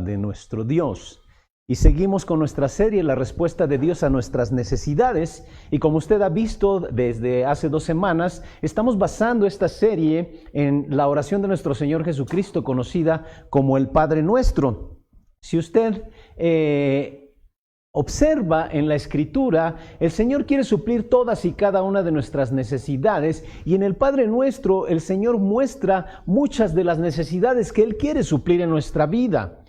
de nuestro Dios. Y seguimos con nuestra serie, la respuesta de Dios a nuestras necesidades. Y como usted ha visto desde hace 2 semanas, estamos basando esta serie en la oración de nuestro Señor Jesucristo, conocida como el Padre Nuestro. Si usted observa en la Escritura, el Señor quiere suplir todas y cada una de nuestras necesidades, y en el Padre Nuestro el Señor muestra muchas de las necesidades que Él quiere suplir en nuestra vida.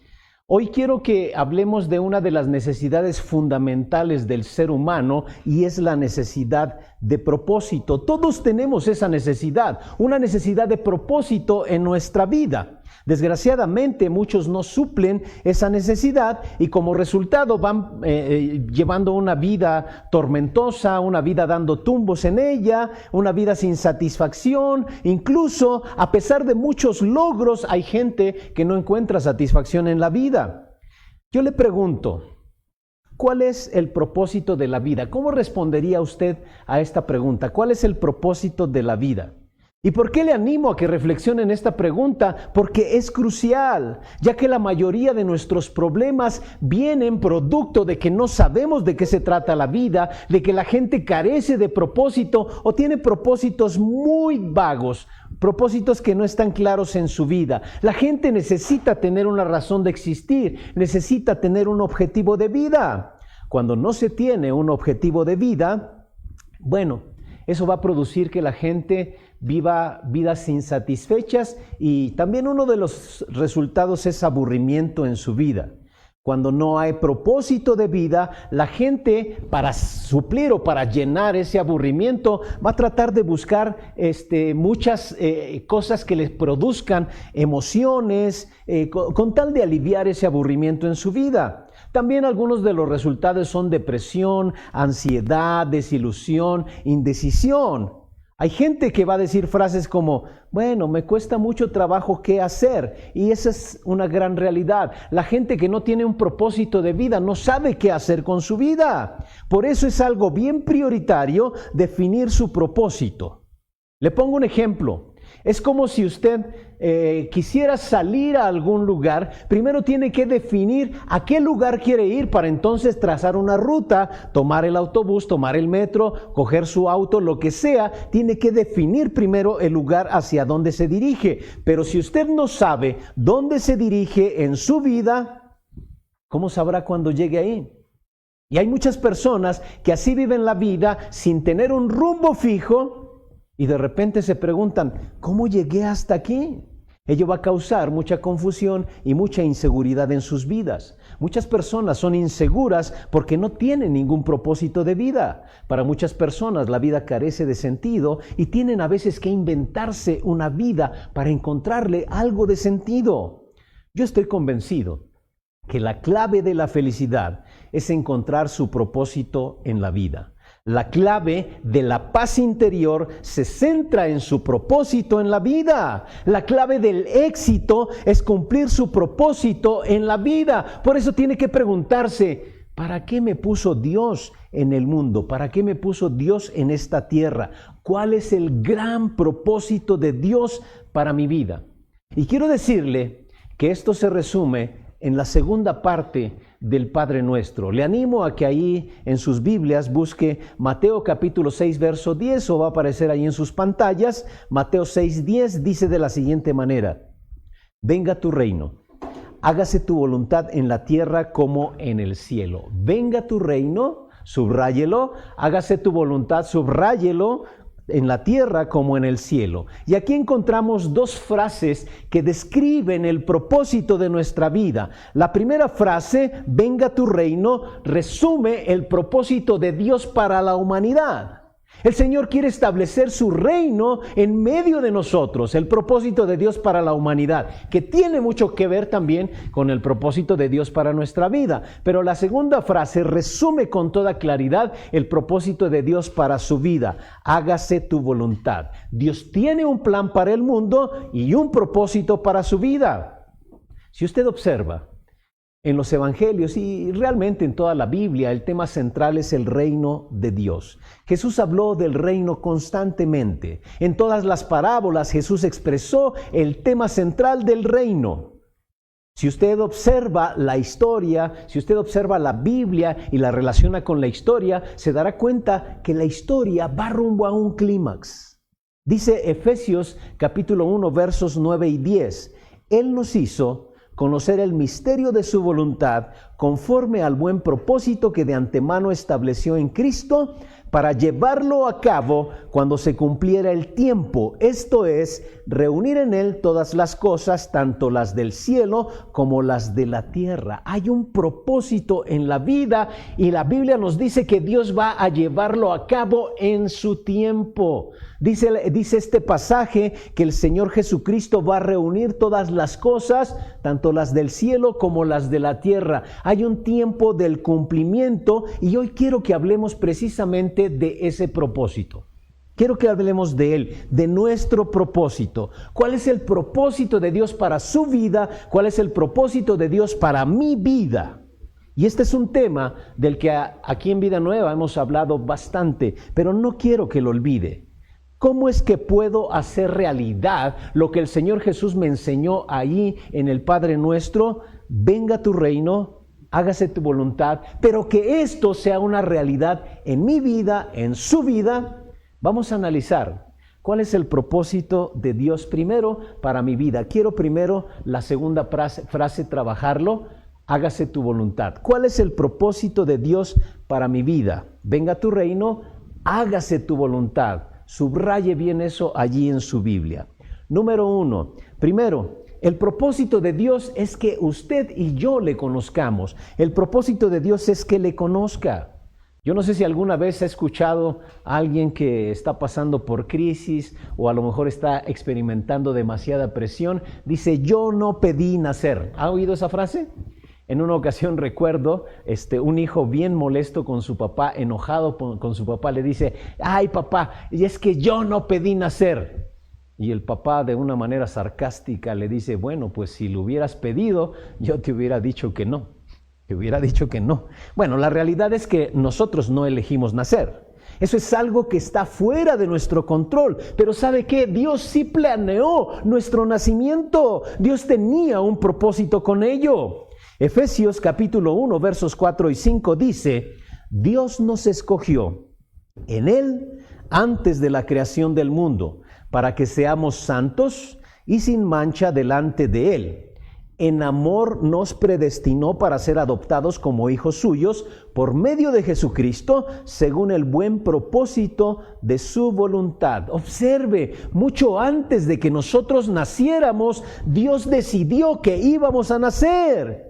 Hoy quiero que hablemos de una de las necesidades fundamentales del ser humano, y es la necesidad de propósito. Todos tenemos esa necesidad, una necesidad de propósito en nuestra vida. Desgraciadamente, muchos no suplen esa necesidad y como resultado van llevando una vida tormentosa, una vida dando tumbos en ella, una vida sin satisfacción. Incluso, a pesar de muchos logros, hay gente que no encuentra satisfacción en la vida. Yo le pregunto, ¿cuál es el propósito de la vida? ¿Cómo respondería usted a esta pregunta? ¿Cuál es el propósito de la vida? ¿Y por qué le animo a que reflexione en esta pregunta? Porque es crucial, ya que la mayoría de nuestros problemas vienen producto de que no sabemos de qué se trata la vida, de que la gente carece de propósito o tiene propósitos muy vagos, propósitos que no están claros en su vida. La gente necesita tener una razón de existir, necesita tener un objetivo de vida. Cuando no se tiene un objetivo de vida, bueno, eso va a producir que la gente viva vidas insatisfechas, y también uno de los resultados es aburrimiento en su vida. Cuando no hay propósito de vida, la gente, para suplir o para llenar ese aburrimiento, va a tratar de buscar muchas cosas que les produzcan emociones, con tal de aliviar ese aburrimiento en su vida. También algunos de los resultados son depresión, ansiedad, desilusión, indecisión. Hay gente que va a decir frases como, bueno, me cuesta mucho trabajo qué hacer, y esa es una gran realidad. La gente que no tiene un propósito de vida no sabe qué hacer con su vida. Por eso es algo bien prioritario definir su propósito. Le pongo un ejemplo. Es como si usted quisiera salir a algún lugar, primero tiene que definir a qué lugar quiere ir para entonces trazar una ruta, tomar el autobús, tomar el metro, coger su auto, lo que sea. Tiene que definir primero el lugar hacia donde se dirige. Pero si usted no sabe dónde se dirige en su vida, ¿cómo sabrá cuando llegue ahí? Y hay muchas personas que así viven la vida sin tener un rumbo fijo, y de repente se preguntan, ¿cómo llegué hasta aquí? Ello va a causar mucha confusión y mucha inseguridad en sus vidas. Muchas personas son inseguras porque no tienen ningún propósito de vida. Para muchas personas la vida carece de sentido y tienen a veces que inventarse una vida para encontrarle algo de sentido. Yo estoy convencido que la clave de la felicidad es encontrar su propósito en la vida. La clave de la paz interior se centra en su propósito en la vida. La clave del éxito es cumplir su propósito en la vida. Por eso tiene que preguntarse, ¿para qué me puso Dios en el mundo? ¿Para qué me puso Dios en esta tierra? ¿Cuál es el gran propósito de Dios para mi vida? Y quiero decirle que esto se resume en la segunda parte del Padre Nuestro. Le animo a que ahí en sus Biblias busque Mateo capítulo 6, verso 10, o va a aparecer ahí en sus pantallas. Mateo 6, 10 dice de la siguiente manera: venga tu reino, hágase tu voluntad en la tierra como en el cielo. Venga tu reino, subráyelo, hágase tu voluntad, subráyelo, en la tierra como en el cielo. Y aquí encontramos 2 frases que describen el propósito de nuestra vida. La primera frase, venga tu reino, resume el propósito de Dios para la humanidad. El Señor quiere establecer su reino en medio de nosotros, el propósito de Dios para la humanidad, que tiene mucho que ver también con el propósito de Dios para nuestra vida. Pero la segunda frase resume con toda claridad el propósito de Dios para su vida. Hágase tu voluntad. Dios tiene un plan para el mundo y un propósito para su vida. Si usted observa, en los evangelios y realmente en toda la Biblia, el tema central es el reino de Dios. Jesús habló del reino constantemente. En todas las parábolas Jesús expresó el tema central del reino. Si usted observa la historia, si usted observa la Biblia y la relaciona con la historia, se dará cuenta que la historia va rumbo a un clímax. Dice Efesios capítulo 1, versos 9 y 10. Él nos hizo conocer el misterio de su voluntad conforme al buen propósito que de antemano estableció en Cristo para llevarlo a cabo cuando se cumpliera el tiempo, esto es, reunir en él todas las cosas, tanto las del cielo como las de la tierra. Hay un propósito en la vida y la Biblia nos dice que Dios va a llevarlo a cabo en su tiempo. Dice este pasaje que el Señor Jesucristo va a reunir todas las cosas, tanto las del cielo como las de la tierra. Hay un tiempo del cumplimiento y hoy quiero que hablemos precisamente de ese propósito. Quiero que hablemos de él, de nuestro propósito. ¿Cuál es el propósito de Dios para su vida? ¿Cuál es el propósito de Dios para mi vida? Y este es un tema del que aquí en Vida Nueva hemos hablado bastante, pero no quiero que lo olvide. ¿Cómo es que puedo hacer realidad lo que el Señor Jesús me enseñó ahí en el Padre Nuestro? Venga tu reino, hágase tu voluntad, pero que esto sea una realidad en mi vida, en su vida. Vamos a analizar cuál es el propósito de Dios primero para mi vida. Quiero primero la segunda frase trabajarlo, hágase tu voluntad. ¿Cuál es el propósito de Dios para mi vida? Venga tu reino, hágase tu voluntad. Subraye bien eso allí en su Biblia. Número 1, primero, el propósito de Dios es que usted y yo le conozcamos. El propósito de Dios es que le conozca. Yo no sé si alguna vez ha escuchado a alguien que está pasando por crisis o a lo mejor está experimentando demasiada presión. Dice, yo no pedí nacer. ¿Ha oído esa frase? En una ocasión recuerdo, un hijo bien molesto con su papá, enojado con su papá, le dice, ay papá, y es que yo no pedí nacer. Y el papá de una manera sarcástica le dice, bueno, pues si lo hubieras pedido, yo te hubiera dicho que no. Te hubiera dicho que no. Bueno, la realidad es que nosotros no elegimos nacer. Eso es algo que está fuera de nuestro control. Pero ¿sabe qué? Dios sí planeó nuestro nacimiento. Dios tenía un propósito con ello. Efesios capítulo 1, versos 4 y 5 dice, Dios nos escogió en Él antes de la creación del mundo, para que seamos santos y sin mancha delante de Él. En amor nos predestinó para ser adoptados como hijos suyos por medio de Jesucristo, según el buen propósito de su voluntad. Observe, mucho antes de que nosotros naciéramos, Dios decidió que íbamos a nacer.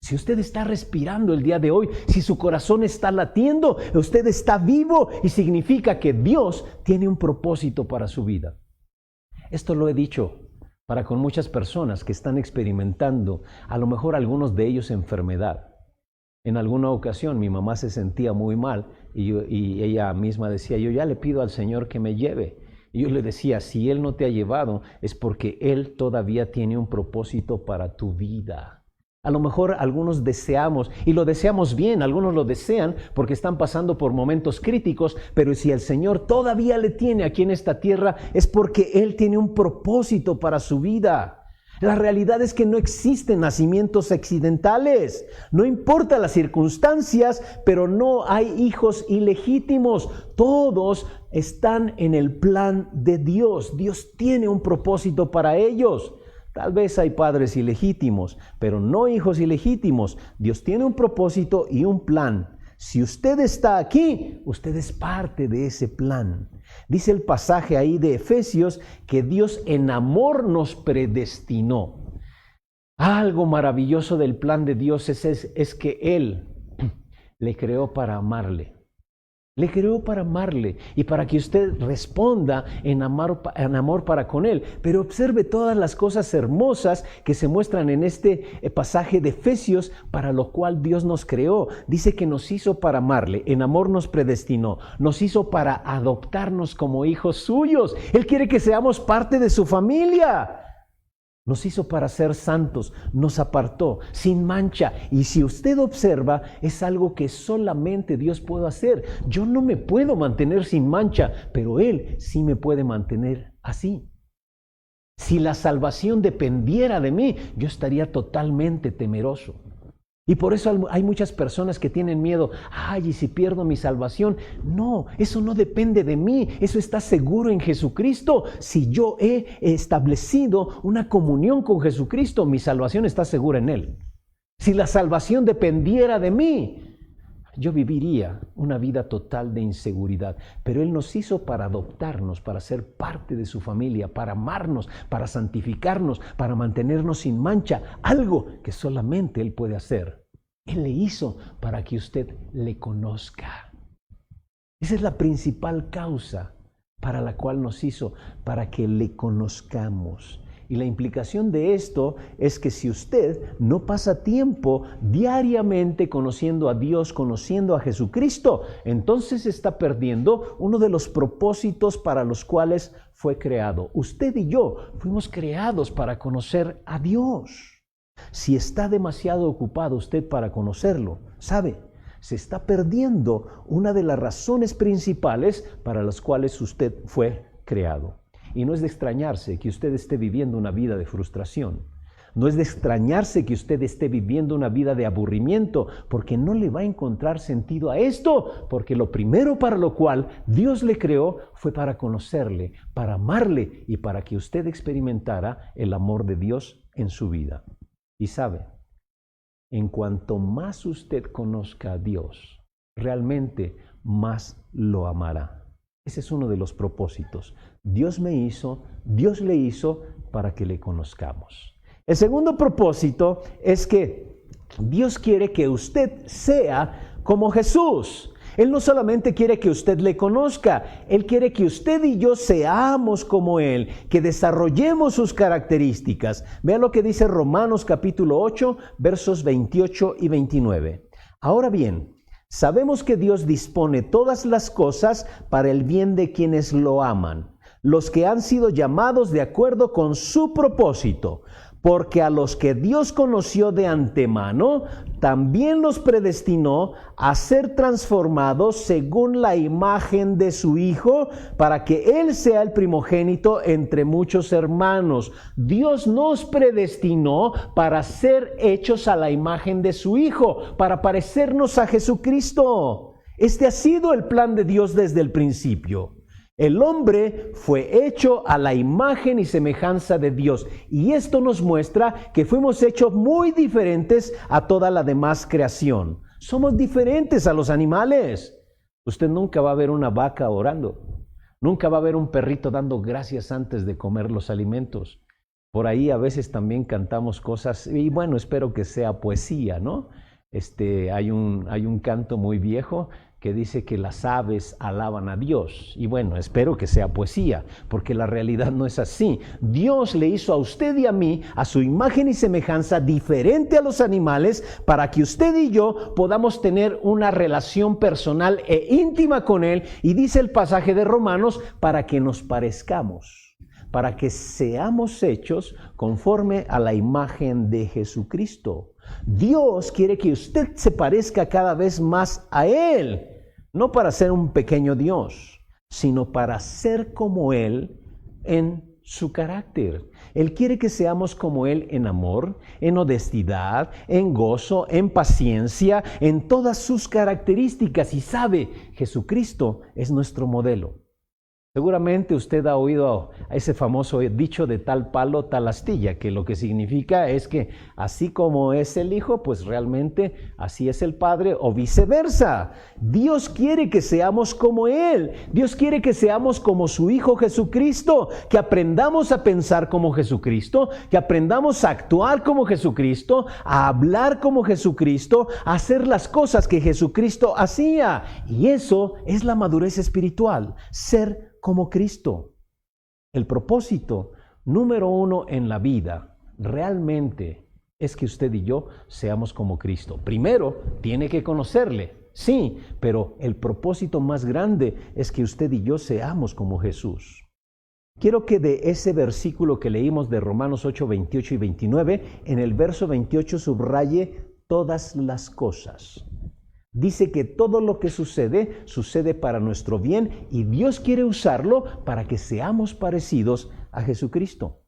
Si usted está respirando el día de hoy, si su corazón está latiendo, usted está vivo y significa que Dios tiene un propósito para su vida. Esto lo he dicho para con muchas personas que están experimentando, a lo mejor algunos de ellos, enfermedad. En alguna ocasión mi mamá se sentía muy mal y ella misma decía, yo ya le pido al Señor que me lleve. Y yo le decía, si Él no te ha llevado es porque Él todavía tiene un propósito para tu vida. A lo mejor algunos deseamos, y lo deseamos bien, algunos lo desean porque están pasando por momentos críticos, pero si el Señor todavía le tiene aquí en esta tierra, es porque Él tiene un propósito para su vida. La realidad es que no existen nacimientos accidentales. No importa las circunstancias, pero no hay hijos ilegítimos. Todos están en el plan de Dios. Dios tiene un propósito para ellos. Tal vez hay padres ilegítimos, pero no hijos ilegítimos. Dios tiene un propósito y un plan. Si usted está aquí, usted es parte de ese plan. Dice el pasaje ahí de Efesios que Dios en amor nos predestinó. Algo maravilloso del plan de Dios es que Él le creó para amarle. Le creó para amarle y para que usted responda en amor para con Él. Pero observe todas las cosas hermosas que se muestran en este pasaje de Efesios para lo cual Dios nos creó. Dice que nos hizo para amarle, en amor nos predestinó, nos hizo para adoptarnos como hijos suyos. Él quiere que seamos parte de su familia. Nos hizo para ser santos, nos apartó sin mancha. Y si usted observa, es algo que solamente Dios puede hacer. Yo no me puedo mantener sin mancha, pero Él sí me puede mantener así. Si la salvación dependiera de mí, yo estaría totalmente temeroso. Y por eso hay muchas personas que tienen miedo. Ay, ¿y si pierdo mi salvación? No, eso no depende de mí. Eso está seguro en Jesucristo. Si yo he establecido una comunión con Jesucristo, mi salvación está segura en Él. Si la salvación dependiera de mí, yo viviría una vida total de inseguridad. Pero Él nos hizo para adoptarnos, para ser parte de su familia, para amarnos, para santificarnos, para mantenernos sin mancha. Algo que solamente Él puede hacer. Él le hizo para que usted le conozca. Esa es la principal causa para la cual nos hizo, para que le conozcamos. Y la implicación de esto es que si usted no pasa tiempo diariamente conociendo a Dios, conociendo a Jesucristo, entonces está perdiendo uno de los propósitos para los cuales fue creado. Usted y yo fuimos creados para conocer a Dios. Si está demasiado ocupado usted para conocerlo, ¿sabe? Se está perdiendo una de las razones principales para las cuales usted fue creado. Y no es de extrañarse que usted esté viviendo una vida de frustración. No es de extrañarse que usted esté viviendo una vida de aburrimiento, porque no le va a encontrar sentido a esto, porque lo primero para lo cual Dios le creó fue para conocerle, para amarle y para que usted experimentara el amor de Dios en su vida. Y sabe, en cuanto más usted conozca a Dios, realmente más lo amará. Ese es uno de los propósitos. Dios me hizo, Dios le hizo para que le conozcamos. El segundo propósito es que Dios quiere que usted sea como Jesús. Él no solamente quiere que usted le conozca, Él quiere que usted y yo seamos como Él, que desarrollemos sus características. Vean lo que dice Romanos capítulo 8, versos 28 y 29. Ahora bien, sabemos que Dios dispone todas las cosas para el bien de quienes lo aman, los que han sido llamados de acuerdo con su propósito. Porque a los que Dios conoció de antemano, también los predestinó a ser transformados según la imagen de su Hijo, para que Él sea el primogénito entre muchos hermanos. Dios nos predestinó para ser hechos a la imagen de su Hijo, para parecernos a Jesucristo. Este ha sido el plan de Dios desde el principio. El hombre fue hecho a la imagen y semejanza de Dios, y esto nos muestra que fuimos hechos muy diferentes a toda la demás creación. Somos diferentes a los animales. Usted nunca va a ver una vaca orando, nunca va a ver un perrito dando gracias antes de comer los alimentos. Por ahí a veces también cantamos cosas, y bueno, espero que sea poesía, ¿no? Hay un canto muy viejo que dice que las aves alaban a Dios. Y bueno, espero que sea poesía, porque la realidad no es así. Dios le hizo a usted y a mí, a su imagen y semejanza, diferente a los animales, para que usted y yo podamos tener una relación personal e íntima con Él. Y dice el pasaje de Romanos, para que nos parezcamos, para que seamos hechos conforme a la imagen de Jesucristo. Dios quiere que usted se parezca cada vez más a Él. No para ser un pequeño Dios, sino para ser como Él en su carácter. Él quiere que seamos como Él en amor, en honestidad, en gozo, en paciencia, en todas sus características. Y sabe, Jesucristo es nuestro modelo. Seguramente usted ha oído a ese famoso dicho de tal palo, tal astilla, que lo que significa es que así como es el Hijo, pues realmente así es el Padre o viceversa. Dios quiere que seamos como Él. Dios quiere que seamos como su Hijo Jesucristo, que aprendamos a pensar como Jesucristo, que aprendamos a actuar como Jesucristo, a hablar como Jesucristo, a hacer las cosas que Jesucristo hacía. Y eso es la madurez espiritual, ser como Cristo. El propósito número uno en la vida realmente es que usted y yo seamos como Cristo. Primero, tiene que conocerle, sí, pero el propósito más grande es que usted y yo seamos como Jesús. Quiero que de ese versículo que leímos de Romanos 8, 28 y 29, en el verso 28 subraye todas las cosas. Dice que todo lo que sucede, sucede para nuestro bien y Dios quiere usarlo para que seamos parecidos a Jesucristo.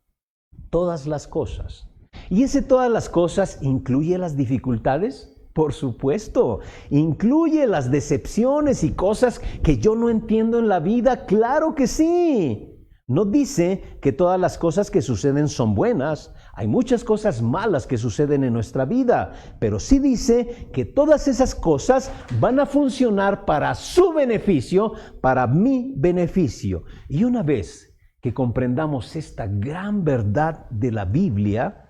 todas las cosas. ¿Y ese todas las cosas incluye las dificultades? Por supuesto, incluye las decepciones y cosas que yo no entiendo en la vida. Claro que sí. No dice que todas las cosas que suceden son buenas. Hay muchas cosas malas que suceden en nuestra vida, pero sí dice que todas esas cosas van a funcionar para su beneficio, para mi beneficio. Y una vez que comprendamos esta gran verdad de la Biblia,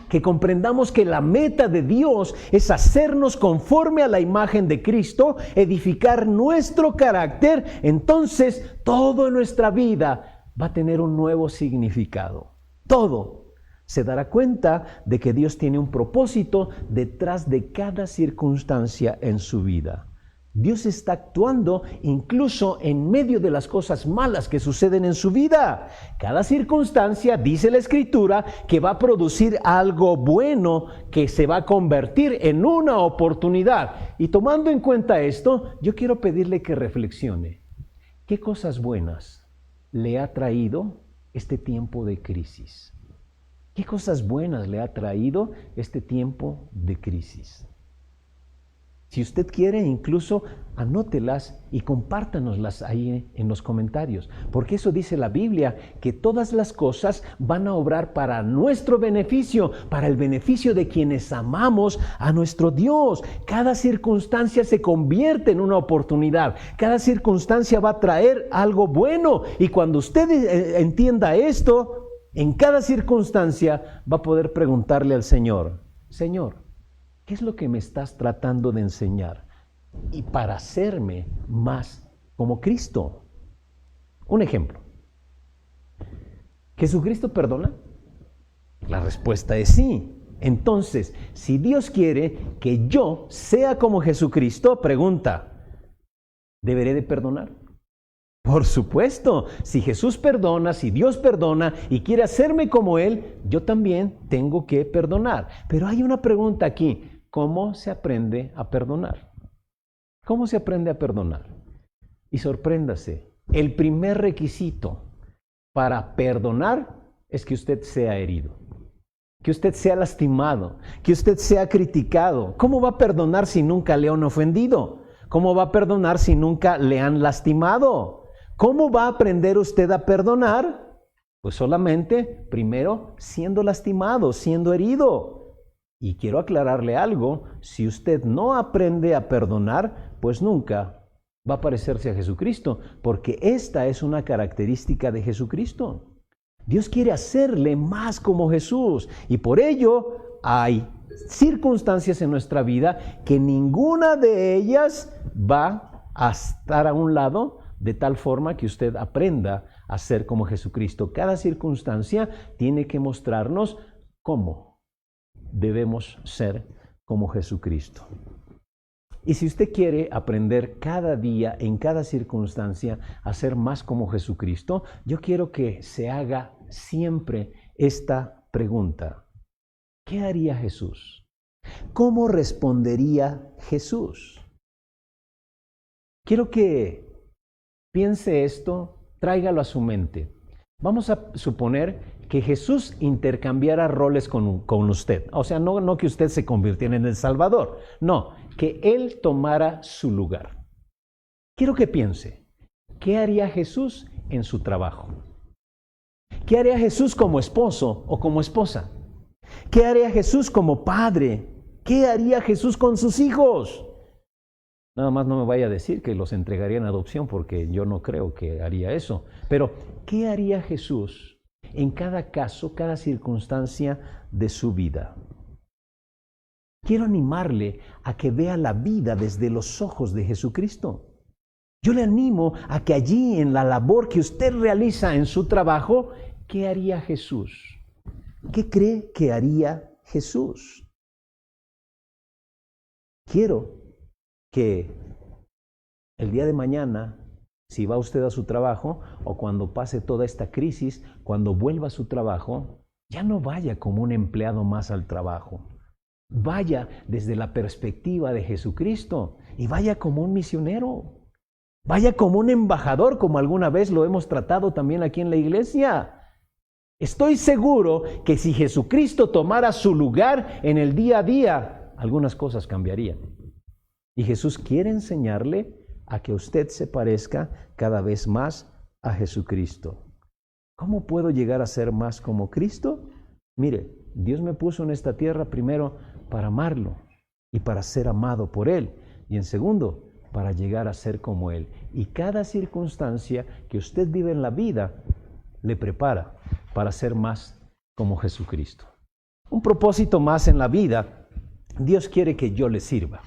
que comprendamos que la meta de Dios es hacernos conforme a la imagen de Cristo, edificar nuestro carácter, entonces todo en nuestra vida va a tener un nuevo significado. Todo se dará cuenta de que Dios tiene un propósito detrás de cada circunstancia en su vida. Dios está actuando incluso en medio de las cosas malas que suceden en su vida. Cada circunstancia, dice la Escritura, que va a producir algo bueno que se va a convertir en una oportunidad. Y tomando en cuenta esto, yo quiero pedirle que reflexione. ¿Qué cosas buenas le ha traído este tiempo de crisis? ¿Qué cosas buenas le ha traído este tiempo de crisis? Si usted quiere, incluso anótelas y compártanoslas ahí en los comentarios, porque eso dice la Biblia, que todas las cosas van a obrar para nuestro beneficio, para el beneficio de quienes amamos a nuestro Dios. Cada circunstancia se convierte en una oportunidad, cada circunstancia va a traer algo bueno, y cuando usted entienda esto, en cada circunstancia va a poder preguntarle al Señor, Señor, ¿qué es lo que me estás tratando de enseñar? Y para hacerme más como Cristo. Un ejemplo. ¿Jesucristo perdona? La respuesta es sí. Entonces, si Dios quiere que yo sea como Jesucristo, pregunta, ¿deberé de perdonar? Por supuesto, si Jesús perdona, si Dios perdona y quiere hacerme como Él, yo también tengo que perdonar. Pero hay una pregunta aquí. ¿Cómo se aprende a perdonar? ¿Cómo se aprende a perdonar? Y sorpréndase, el primer requisito para perdonar es que usted sea herido, que usted sea lastimado, que usted sea criticado. ¿Cómo va a perdonar si nunca le han ofendido? ¿Cómo va a perdonar si nunca le han lastimado? ¿Cómo va a aprender usted a perdonar? Pues solamente, primero, siendo lastimado, siendo herido. Y quiero aclararle algo, si usted no aprende a perdonar, pues nunca va a parecerse a Jesucristo, porque esta es una característica de Jesucristo. Dios quiere hacerle más como Jesús, y por ello hay circunstancias en nuestra vida que ninguna de ellas va a estar a un lado de tal forma que usted aprenda a ser como Jesucristo. Cada circunstancia tiene que mostrarnos cómo debemos ser como Jesucristo. Y si usted quiere aprender cada día, en cada circunstancia, a ser más como Jesucristo, yo quiero que se haga siempre esta pregunta. ¿Qué haría Jesús? ¿Cómo respondería Jesús? Quiero que piense esto, tráigalo a su mente. Vamos a suponer que Jesús intercambiara roles con usted. O sea, no que usted se convirtiera en el Salvador. No, que Él tomara su lugar. Quiero que piense, ¿qué haría Jesús en su trabajo? ¿Qué haría Jesús como esposo o como esposa? ¿Qué haría Jesús como padre? ¿Qué haría Jesús con sus hijos? Nada más no me vaya a decir que los entregaría en adopción, porque yo no creo que haría eso. Pero, ¿qué haría Jesús en cada caso, cada circunstancia de su vida? Quiero animarle a que vea la vida desde los ojos de Jesucristo. Yo le animo a que allí, en la labor que usted realiza en su trabajo, ¿qué haría Jesús? ¿Qué cree que haría Jesús? Quiero que el día de mañana, si va usted a su trabajo, o cuando pase toda esta crisis, cuando vuelva a su trabajo, ya no vaya como un empleado más al trabajo. Vaya desde la perspectiva de Jesucristo y vaya como un misionero. Vaya como un embajador, como alguna vez lo hemos tratado también aquí en la iglesia. Estoy seguro que si Jesucristo tomara su lugar en el día a día, algunas cosas cambiarían. Y Jesús quiere enseñarle a que usted se parezca cada vez más a Jesucristo. ¿Cómo puedo llegar a ser más como Cristo? Mire, Dios me puso en esta tierra primero para amarlo y para ser amado por Él. Y en segundo, para llegar a ser como Él. Y cada circunstancia que usted vive en la vida le prepara para ser más como Jesucristo. Un propósito más en la vida, Dios quiere que yo le sirva.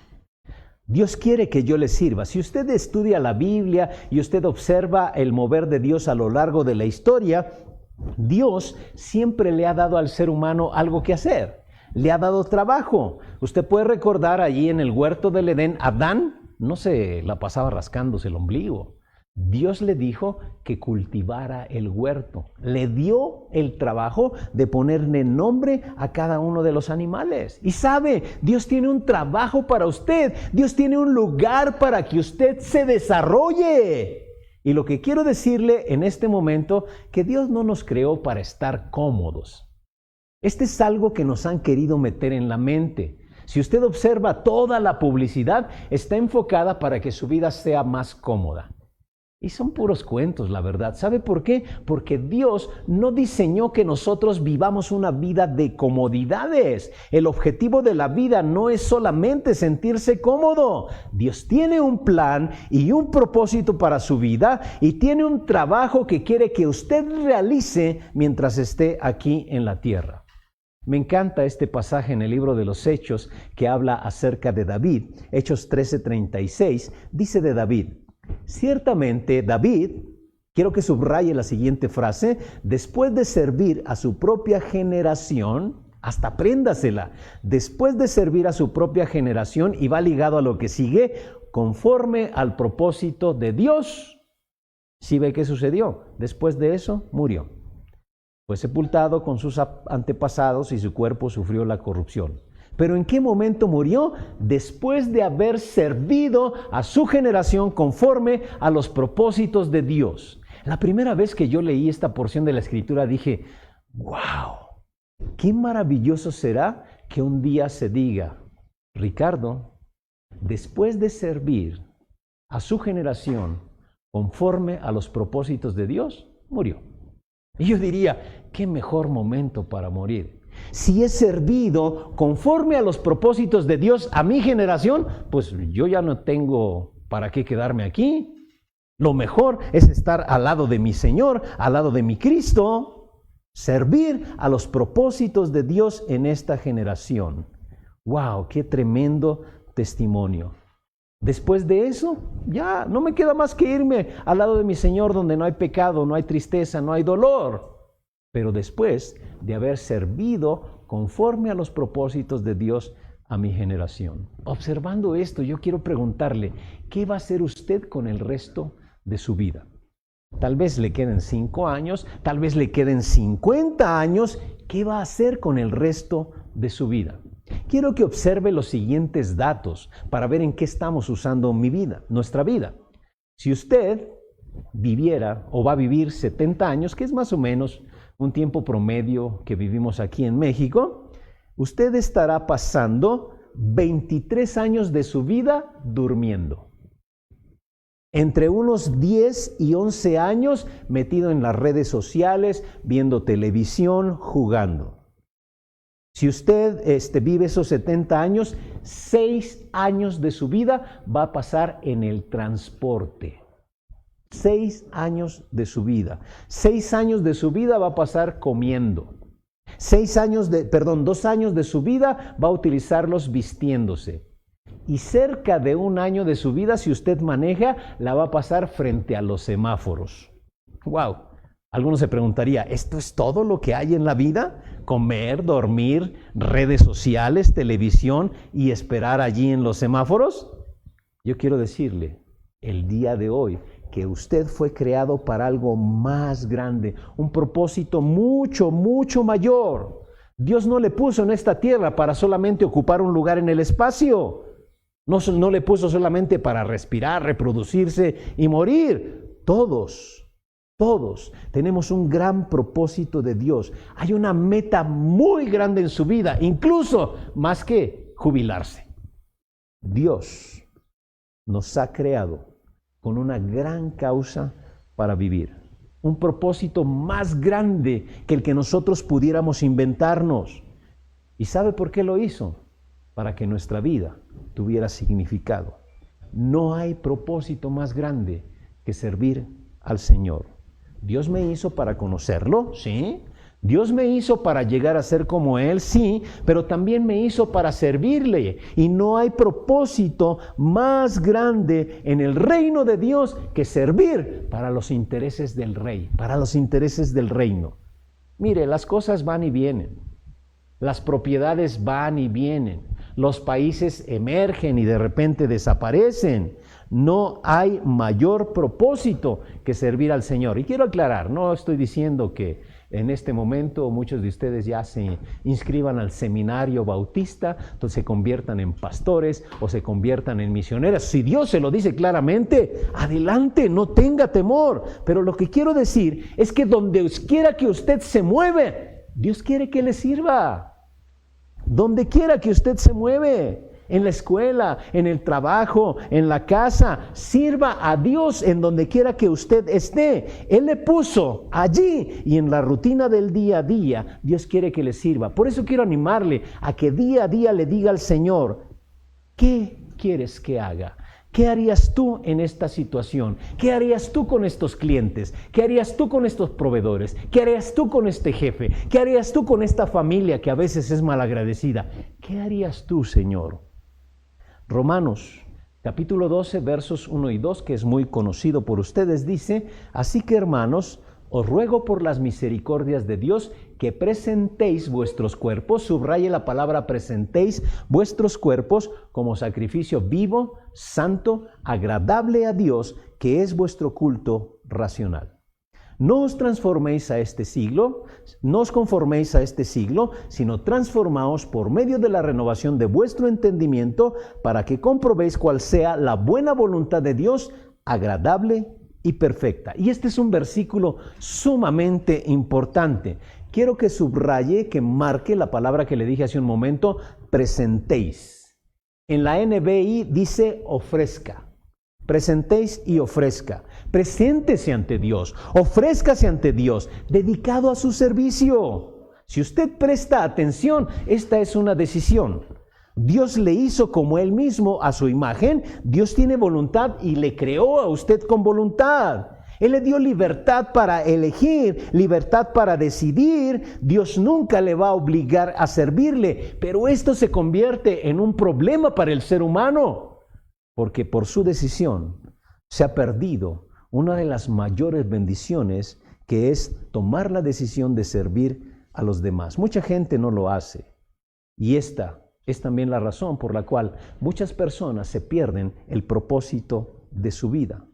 Dios quiere que yo le sirva. Si usted estudia la Biblia y usted observa el mover de Dios a lo largo de la historia, Dios siempre le ha dado al ser humano algo que hacer. Le ha dado trabajo. Usted puede recordar allí en el huerto del Edén, Adán no se la pasaba rascándose el ombligo. Dios le dijo que cultivara el huerto. Le dio el trabajo de ponerle nombre a cada uno de los animales. Y sabe, Dios tiene un trabajo para usted. Dios tiene un lugar para que usted se desarrolle. Y lo que quiero decirle en este momento, que Dios no nos creó para estar cómodos. Este es algo que nos han querido meter en la mente. Si usted observa toda la publicidad, está enfocada para que su vida sea más cómoda. Y son puros cuentos, la verdad. ¿Sabe por qué? Porque Dios no diseñó que nosotros vivamos una vida de comodidades. El objetivo de la vida no es solamente sentirse cómodo. Dios tiene un plan y un propósito para su vida y tiene un trabajo que quiere que usted realice mientras esté aquí en la tierra. Me encanta este pasaje en el libro de los Hechos que habla acerca de David. Hechos 13:36 dice de David: ciertamente David, quiero que subraye la siguiente frase, después de servir a su propia generación, hasta apréndasela, después de servir a su propia generación, y va ligado a lo que sigue, conforme al propósito de Dios. ¿Sí ve qué sucedió? Después de eso, murió. Fue sepultado con sus antepasados y su cuerpo sufrió la corrupción. ¿Pero en qué momento murió? Después de haber servido a su generación conforme a los propósitos de Dios. La primera vez que yo leí esta porción de la Escritura dije, ¡wow! ¡Qué maravilloso será que un día se diga, Ricardo, después de servir a su generación conforme a los propósitos de Dios, murió! Y yo diría, qué mejor momento para morir. Si he servido conforme a los propósitos de Dios a mi generación, pues yo ya no tengo para qué quedarme aquí. Lo mejor es estar al lado de mi Señor, al lado de mi Cristo, servir a los propósitos de Dios en esta generación. ¡Wow! ¡Qué tremendo testimonio! Después de eso, ya no me queda más que irme al lado de mi Señor, donde no hay pecado, no hay tristeza, no hay dolor. Pero después de haber servido conforme a los propósitos de Dios a mi generación. Observando esto, yo quiero preguntarle, ¿qué va a hacer usted con el resto de su vida? Tal vez le queden 5 años, tal vez le queden 50 años. ¿Qué va a hacer con el resto de su vida? Quiero que observe los siguientes datos para ver en qué estamos usando nuestra vida. Si usted viviera o va a vivir 70 años, que es más o menos un tiempo promedio que vivimos aquí en México, usted estará pasando 23 años de su vida durmiendo. Entre unos 10 y 11 años metido en las redes sociales, viendo televisión, jugando. Si usted vive esos 70 años, 6 años de su vida va a pasar en el transporte. 6 años de su vida. 6 años de su vida va a pasar comiendo. 2 años de su vida va a utilizarlos vistiéndose. Y cerca de 1 año de su vida, si usted maneja, la va a pasar frente a los semáforos. ¡Wow! Algunos se preguntaría, ¿esto es todo lo que hay en la vida? ¿Comer, dormir, redes sociales, televisión y esperar allí en los semáforos? Yo quiero decirle, el día de hoy, que usted fue creado para algo más grande, un propósito mucho, mucho mayor. Dios no le puso en esta tierra para solamente ocupar un lugar en el espacio. No le puso solamente para respirar, reproducirse y morir. Todos Todos tenemos un gran propósito de Dios. Hay una meta muy grande en su vida, incluso más que jubilarse. Dios nos ha creado con una gran causa para vivir. Un propósito más grande que el que nosotros pudiéramos inventarnos. ¿Y sabe por qué lo hizo? Para que nuestra vida tuviera significado. No hay propósito más grande que servir al Señor. Dios me hizo para conocerlo, ¿sí? Dios me hizo para llegar a ser como Él, sí, pero también me hizo para servirle. Y no hay propósito más grande en el reino de Dios que servir para los intereses del rey, para los intereses del reino. Mire, las cosas van y vienen. Las propiedades van y vienen. Los países emergen y de repente desaparecen. No hay mayor propósito que servir al Señor. Y quiero aclarar, no estoy diciendo que en este momento muchos de ustedes ya se inscriban al seminario bautista, entonces se conviertan en pastores o se conviertan en misioneros. Si Dios se lo dice claramente, adelante, no tenga temor. Pero lo que quiero decir es que donde quiera que usted se mueve, Dios quiere que le sirva. Donde quiera que usted se mueve, en la escuela, en el trabajo, en la casa, sirva a Dios en donde quiera que usted esté. Él le puso allí y en la rutina del día a día, Dios quiere que le sirva. Por eso quiero animarle a que día a día le diga al Señor, ¿qué quieres que haga? ¿Qué harías tú en esta situación? ¿Qué harías tú con estos clientes? ¿Qué harías tú con estos proveedores? ¿Qué harías tú con este jefe? ¿Qué harías tú con esta familia que a veces es malagradecida? ¿Qué harías tú, Señor? Romanos, capítulo 12, versos 1 y 2, que es muy conocido por ustedes, dice: así que, hermanos, os ruego por las misericordias de Dios que presentéis vuestros cuerpos, subraye la palabra presentéis, vuestros cuerpos como sacrificio vivo, santo, agradable a Dios, que es vuestro culto racional. No os transforméis a este siglo, no os conforméis a este siglo, sino transformaos por medio de la renovación de vuestro entendimiento, para que comprobéis cuál sea la buena voluntad de Dios, agradable y perfecta. Y este es un versículo sumamente importante. Quiero que subraye, que marque la palabra que le dije hace un momento, presentéis. En la NBI dice ofrezca. Presentéis y ofrezca. Preséntese ante Dios, ofrézcase ante Dios, dedicado a su servicio. Si usted presta atención, esta es una decisión. Dios le hizo como Él mismo a su imagen. Dios tiene voluntad y le creó a usted con voluntad. Él le dio libertad para elegir, libertad para decidir. Dios nunca le va a obligar a servirle, pero esto se convierte en un problema para el ser humano, porque por su decisión se ha perdido una de las mayores bendiciones, que es tomar la decisión de servir a los demás. Mucha gente no lo hace, y esta es también la razón por la cual muchas personas se pierden el propósito de su vida.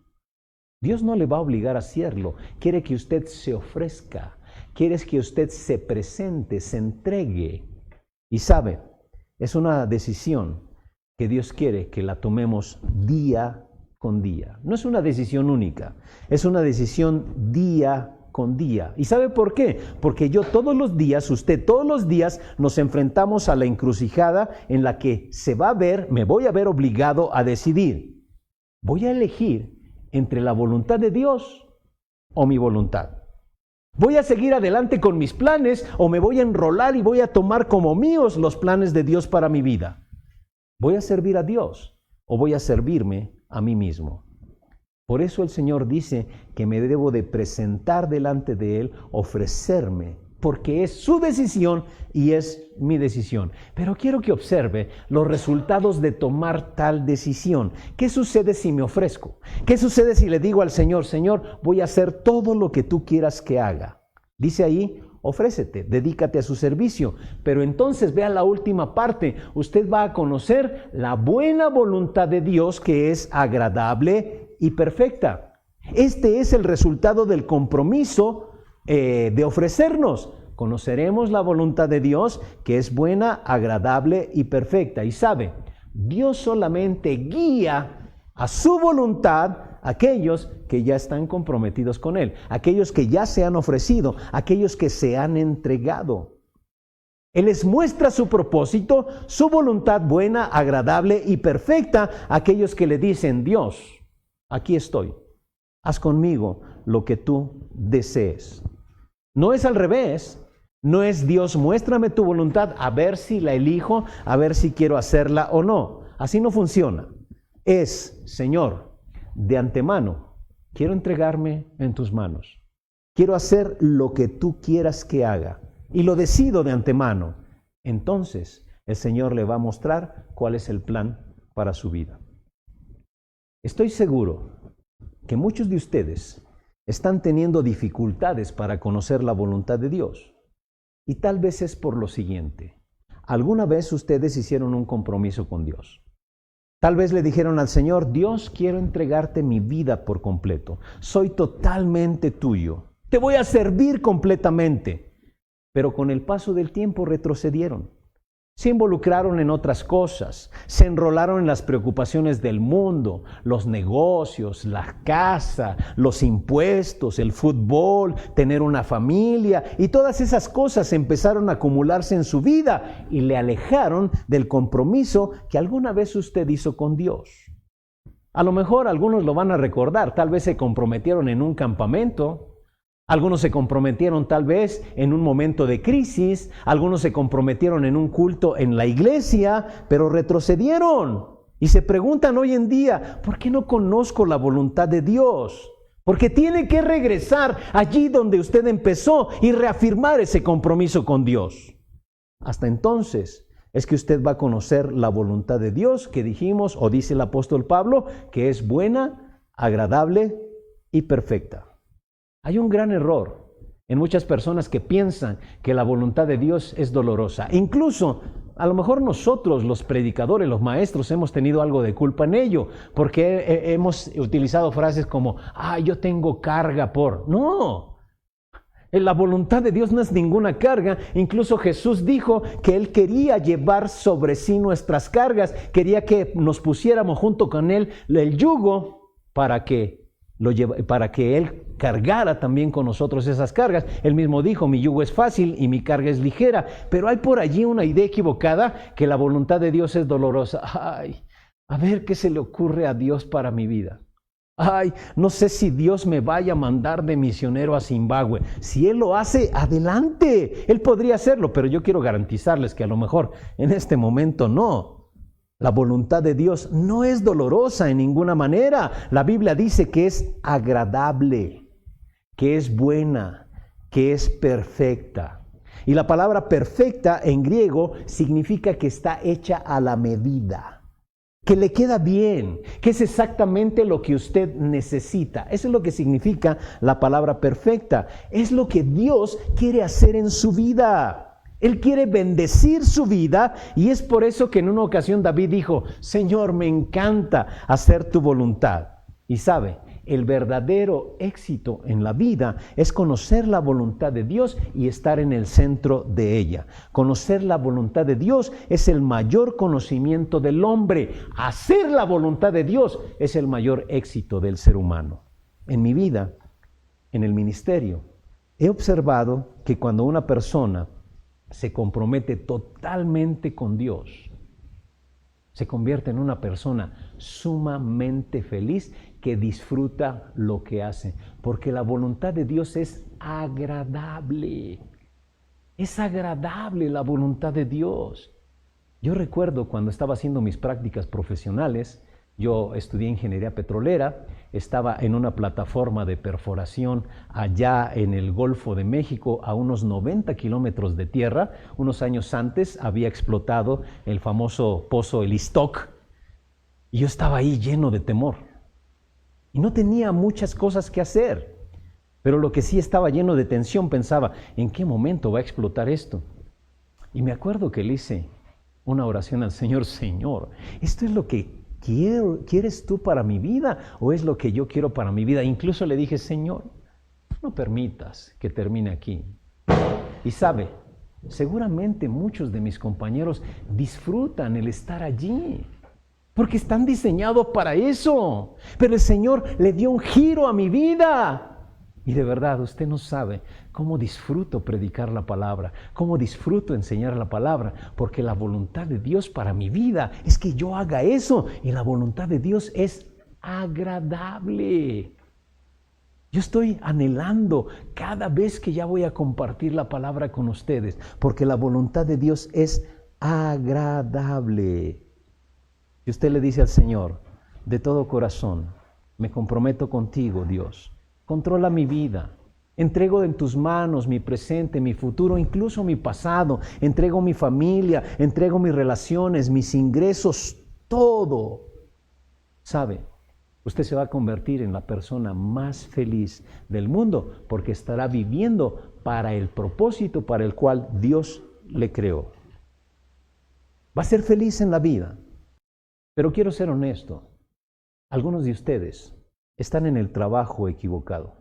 Dios no le va a obligar a hacerlo. Quiere que usted se ofrezca. Quiere que usted se presente, se entregue. Y sabe, es una decisión que Dios quiere que la tomemos día con día. No es una decisión única, es una decisión día con día. ¿Y sabe por qué? Porque yo todos los días, usted todos los días nos enfrentamos a la encrucijada en la que me voy a ver obligado a decidir. Voy a elegir entre la voluntad de Dios o mi voluntad. ¿Voy a seguir adelante con mis planes o me voy a enrolar y voy a tomar como míos los planes de Dios para mi vida? ¿Voy a servir a Dios o voy a servirme a mí mismo? Por eso el Señor dice que me debo de presentar delante de Él, ofrecerme, porque es su decisión y es mi decisión. Pero quiero que observe los resultados de tomar tal decisión. ¿Qué sucede si me ofrezco? ¿Qué sucede si le digo al Señor, Señor, voy a hacer todo lo que tú quieras que haga? Dice ahí, ofrécete, dedícate a su servicio. Pero entonces vea la última parte. Usted va a conocer la buena voluntad de Dios, que es agradable y perfecta. Este es el resultado del compromiso de ofrecernos. Conoceremos la voluntad de Dios, que es buena, agradable y perfecta. Y sabe, Dios solamente guía a su voluntad aquellos que ya están comprometidos con Él, aquellos que ya se han ofrecido, aquellos que se han entregado. Él les muestra su propósito, su voluntad buena, agradable y perfecta a aquellos que le dicen: Dios, aquí estoy, haz conmigo lo que tú desees. No es al revés. No es: Dios, muéstrame tu voluntad, a ver si la elijo, a ver si quiero hacerla o no. Así no funciona. Es: Señor, de antemano, quiero entregarme en tus manos. Quiero hacer lo que tú quieras que haga. Y lo decido de antemano. Entonces, el Señor le va a mostrar cuál es el plan para su vida. Estoy seguro que muchos de ustedes están teniendo dificultades para conocer la voluntad de Dios. Y tal vez es por lo siguiente: alguna vez ustedes hicieron un compromiso con Dios. Tal vez le dijeron al Señor: Dios, quiero entregarte mi vida por completo. Soy totalmente tuyo. Te voy a servir completamente. Pero con el paso del tiempo retrocedieron. Se involucraron en otras cosas, se enrolaron en las preocupaciones del mundo, los negocios, la casa, los impuestos, el fútbol, tener una familia, y todas esas cosas empezaron a acumularse en su vida y le alejaron del compromiso que alguna vez usted hizo con Dios. A lo mejor algunos lo van a recordar, tal vez se comprometieron en un campamento. Algunos se comprometieron tal vez en un momento de crisis, algunos se comprometieron en un culto en la iglesia, pero retrocedieron y se preguntan hoy en día: ¿por qué no conozco la voluntad de Dios? Porque tiene que regresar allí donde usted empezó y reafirmar ese compromiso con Dios. Hasta entonces es que usted va a conocer la voluntad de Dios, que dijimos, o dice el apóstol Pablo, que es buena, agradable y perfecta. Hay un gran error en muchas personas que piensan que la voluntad de Dios es dolorosa. Incluso, a lo mejor nosotros, los predicadores, los maestros, hemos tenido algo de culpa en ello, porque hemos utilizado frases como: yo tengo carga por... No, la voluntad de Dios no es ninguna carga. Incluso Jesús dijo que Él quería llevar sobre sí nuestras cargas, quería que nos pusiéramos junto con Él el yugo para que Él cargara también con nosotros esas cargas. Él mismo dijo: mi yugo es fácil y mi carga es ligera. Pero hay por allí una idea equivocada, que la voluntad de Dios es dolorosa. A ver qué se le ocurre a Dios para mi vida. No sé si Dios me vaya a mandar de misionero a Zimbabue. Si Él lo hace, adelante. Él podría hacerlo, pero yo quiero garantizarles que a lo mejor en este momento no. La voluntad de Dios no es dolorosa en ninguna manera. La Biblia dice que es agradable, que es buena, que es perfecta. Y la palabra perfecta en griego significa que está hecha a la medida, que le queda bien, que es exactamente lo que usted necesita. Eso es lo que significa la palabra perfecta. Es lo que Dios quiere hacer en su vida. Él quiere bendecir su vida, y es por eso que en una ocasión David dijo: Señor, me encanta hacer tu voluntad. Y sabe, el verdadero éxito en la vida es conocer la voluntad de Dios y estar en el centro de ella. Conocer la voluntad de Dios es el mayor conocimiento del hombre. Hacer la voluntad de Dios es el mayor éxito del ser humano. En mi vida, en el ministerio, he observado que cuando una persona se compromete totalmente con Dios, se convierte en una persona sumamente feliz que disfruta lo que hace, porque la voluntad de Dios es agradable. Es agradable la voluntad de Dios. Yo recuerdo cuando estaba haciendo mis prácticas profesionales, yo estudié ingeniería petrolera, estaba en una plataforma de perforación allá en el Golfo de México, a unos 90 kilómetros de tierra. Unos años antes había explotado el famoso pozo El Iztoc, y yo estaba ahí lleno de temor. Y no tenía muchas cosas que hacer, pero lo que sí estaba lleno de tensión, pensaba: ¿en qué momento va a explotar esto? Y me acuerdo que le hice una oración al Señor: Señor, ¿esto es lo que quieres tú para mi vida o es lo que yo quiero para mi vida? Incluso le dije: Señor, no permitas que termine aquí. Y sabe, seguramente muchos de mis compañeros disfrutan el estar allí. porque están diseñados para eso. Pero el Señor le dio un giro a mi vida. Y de verdad, usted no sabe cómo disfruto predicar la palabra, cómo disfruto enseñar la palabra, porque la voluntad de Dios para mi vida es que yo haga eso, y la voluntad de Dios es agradable. Yo estoy anhelando cada vez que ya voy a compartir la palabra con ustedes, porque la voluntad de Dios es agradable. Y usted le dice al Señor, de todo corazón, me comprometo contigo, Dios. Controla mi vida. Entrego en tus manos mi presente, mi futuro, incluso mi pasado. Entrego mi familia, entrego mis relaciones, mis ingresos, todo. ¿Sabe? Usted se va a convertir en la persona más feliz del mundo porque estará viviendo para el propósito para el cual Dios le creó. Va a ser feliz en la vida. Pero quiero ser honesto. Algunos de ustedes están en el trabajo equivocado.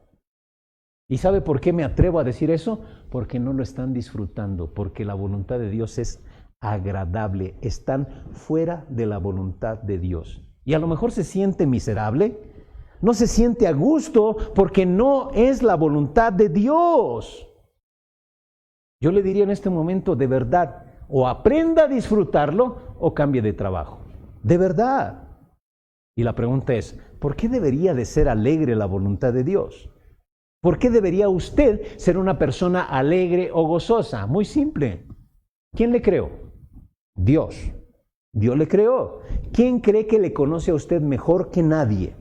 ¿Y sabe por qué me atrevo a decir eso? Porque no lo están disfrutando, porque la voluntad de Dios es agradable. Están fuera de la voluntad de Dios. Y a lo mejor se siente miserable, no se siente a gusto porque no es la voluntad de Dios. Yo le diría en este momento, de verdad, o aprenda a disfrutarlo o cambie de trabajo. De verdad. Y la pregunta es, ¿por qué debería de ser alegre la voluntad de Dios? ¿Por qué debería usted ser una persona alegre o gozosa? Muy simple. ¿Quién le creó? Dios. Dios le creó. ¿Quién cree que le conoce a usted mejor que nadie?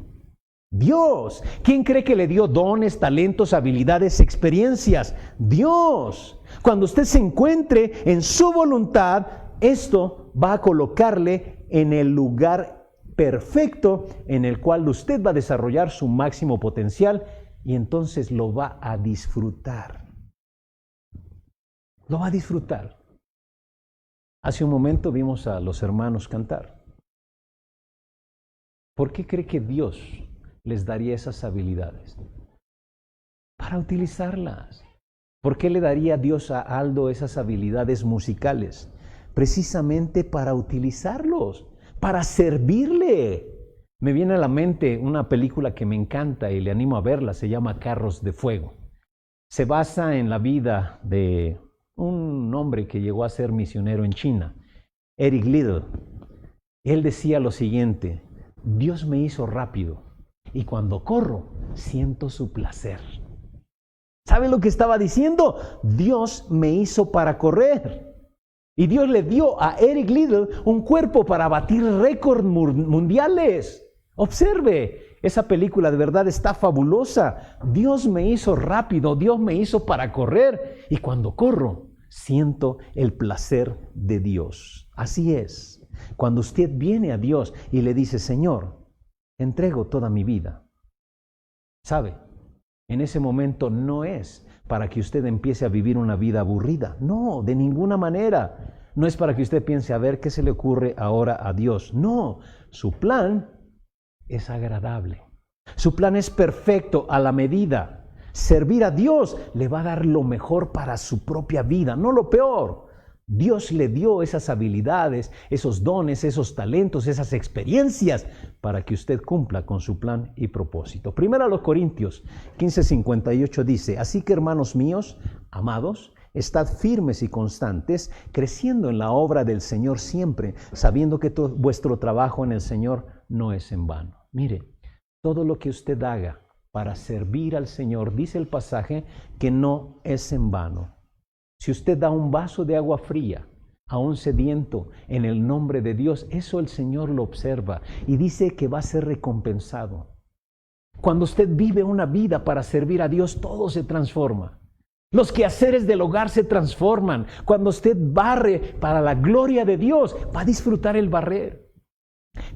Dios. ¿Quién cree que le dio dones, talentos, habilidades, experiencias? Dios. Cuando usted se encuentre en su voluntad, esto va a colocarle en el lugar perfecto en el cual usted va a desarrollar su máximo potencial y entonces lo va a disfrutar. Lo va a disfrutar. Hace un momento vimos a los hermanos cantar. ¿Por qué cree que Dios les daría esas habilidades? Para utilizarlas. ¿Por qué le daría Dios a Aldo esas habilidades musicales? Precisamente para utilizarlos, para servirle. Me viene a la mente una película que me encanta y le animo a verla, se llama Carros de Fuego. Se basa en la vida de un hombre que llegó a ser misionero en China, Eric Liddell. Él decía lo siguiente: Dios me hizo rápido y cuando corro siento su placer. ¿Sabe lo que estaba diciendo? Dios me hizo para correr. Y Dios le dio a Eric Liddell un cuerpo para batir récords mundiales. Observe, esa película de verdad está fabulosa. Dios me hizo rápido, Dios me hizo para correr. Y cuando corro, siento el placer de Dios. Así es. Cuando usted viene a Dios y le dice, Señor, entrego toda mi vida. ¿Sabe? En ese momento no es para que usted empiece a vivir una vida aburrida. No, de ninguna manera. No es para que usted piense a ver qué se le ocurre ahora a Dios. No, su plan es agradable. Su plan es perfecto, a la medida. Servir a Dios le va a dar lo mejor para su propia vida, no lo peor. Dios le dio esas habilidades, esos dones, esos talentos, esas experiencias para que usted cumpla con su plan y propósito. Primero a los Corintios 15:58 dice, así que hermanos míos, amados, estad firmes y constantes, creciendo en la obra del Señor siempre, sabiendo que vuestro trabajo en el Señor no es en vano. Mire, todo lo que usted haga para servir al Señor, dice el pasaje, que no es en vano. Si usted da un vaso de agua fría a un sediento en el nombre de Dios, eso el Señor lo observa y dice que va a ser recompensado. Cuando usted vive una vida para servir a Dios, todo se transforma. Los quehaceres del hogar se transforman. Cuando usted barre para la gloria de Dios, va a disfrutar el barrer.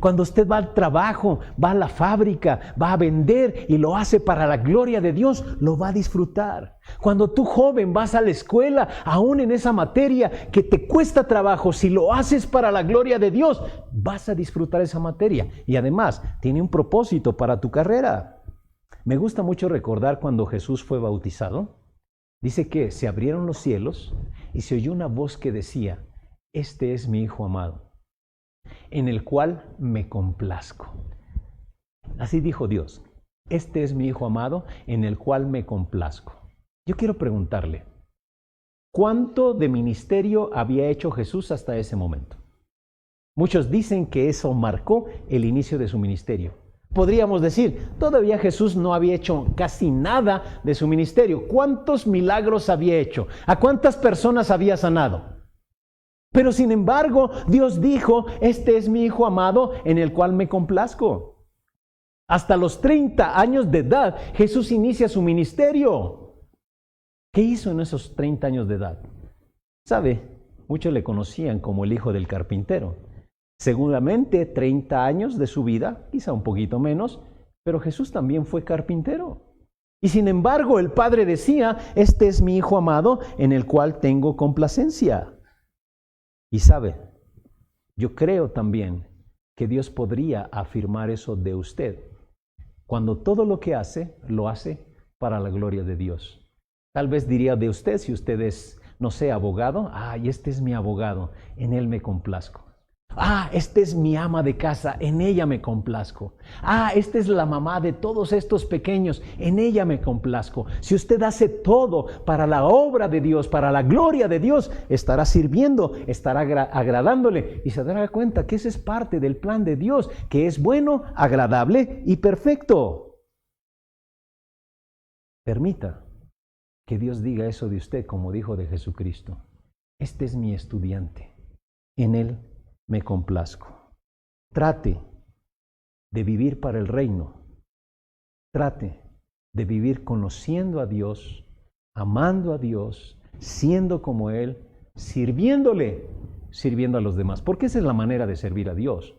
Cuando usted va al trabajo, va a la fábrica, va a vender y lo hace para la gloria de Dios, lo va a disfrutar. Cuando tú joven vas a la escuela, aún en esa materia que te cuesta trabajo, si lo haces para la gloria de Dios, vas a disfrutar esa materia. Y además, tiene un propósito para tu carrera. Me gusta mucho recordar cuando Jesús fue bautizado. Dice que se abrieron los cielos y se oyó una voz que decía, este es mi Hijo amado. en el cual me complazco. Así dijo Dios, este es mi Hijo amado, en el cual me complazco. Yo quiero preguntarle, ¿cuánto de ministerio había hecho Jesús hasta ese momento? Muchos dicen que eso marcó el inicio de su ministerio. Podríamos decir, todavía Jesús no había hecho casi nada de su ministerio. ¿Cuántos milagros había hecho? ¿A cuántas personas había sanado? Pero sin embargo, Dios dijo, este es mi Hijo amado en el cual me complazco. Hasta los 30 años de edad, Jesús inicia su ministerio. ¿Qué hizo en esos 30 años de edad? ¿Sabe? Muchos le conocían como el hijo del carpintero. Seguramente 30 años de su vida, quizá un poquito menos, pero Jesús también fue carpintero. Y sin embargo, el Padre decía, este es mi Hijo amado en el cual tengo complacencia. Y sabe, yo creo también que Dios podría afirmar eso de usted, cuando todo lo que hace, lo hace para la gloria de Dios. Tal vez diría de usted, si usted es, no sé, abogado, este es mi abogado, en él me complazco. Esta es mi ama de casa, en ella me complazco. Esta es la mamá de todos estos pequeños, en ella me complazco. Si usted hace todo para la obra de Dios, para la gloria de Dios, estará sirviendo, estará agradándole y se dará cuenta que ese es parte del plan de Dios, que es bueno, agradable y perfecto. Permita que Dios diga eso de usted, como dijo de Jesucristo. Este es mi estudiante, en él me complazco. Trate de vivir para el reino. Trate de vivir conociendo a Dios, amando a Dios, siendo como Él, sirviéndole, sirviendo a los demás. Porque esa es la manera de servir a Dios.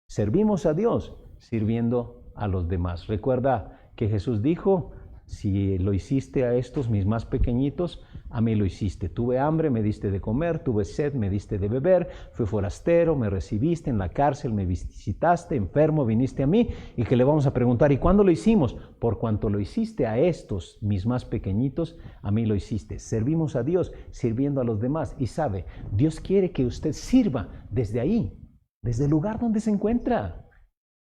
Servimos a Dios sirviendo a los demás. Recuerda que Jesús dijo, si lo hiciste a estos mis más pequeñitos, a mí lo hiciste. Tuve hambre, me diste de comer, tuve sed, me diste de beber, fui forastero, me recibiste, en la cárcel me visitaste, enfermo, viniste a mí. Y que le vamos a preguntar, ¿y cuándo lo hicimos? Por cuanto lo hiciste a estos, mis más pequeñitos, a mí lo hiciste. Servimos a Dios sirviendo a los demás. Y sabe, Dios quiere que usted sirva desde ahí, desde el lugar donde se encuentra.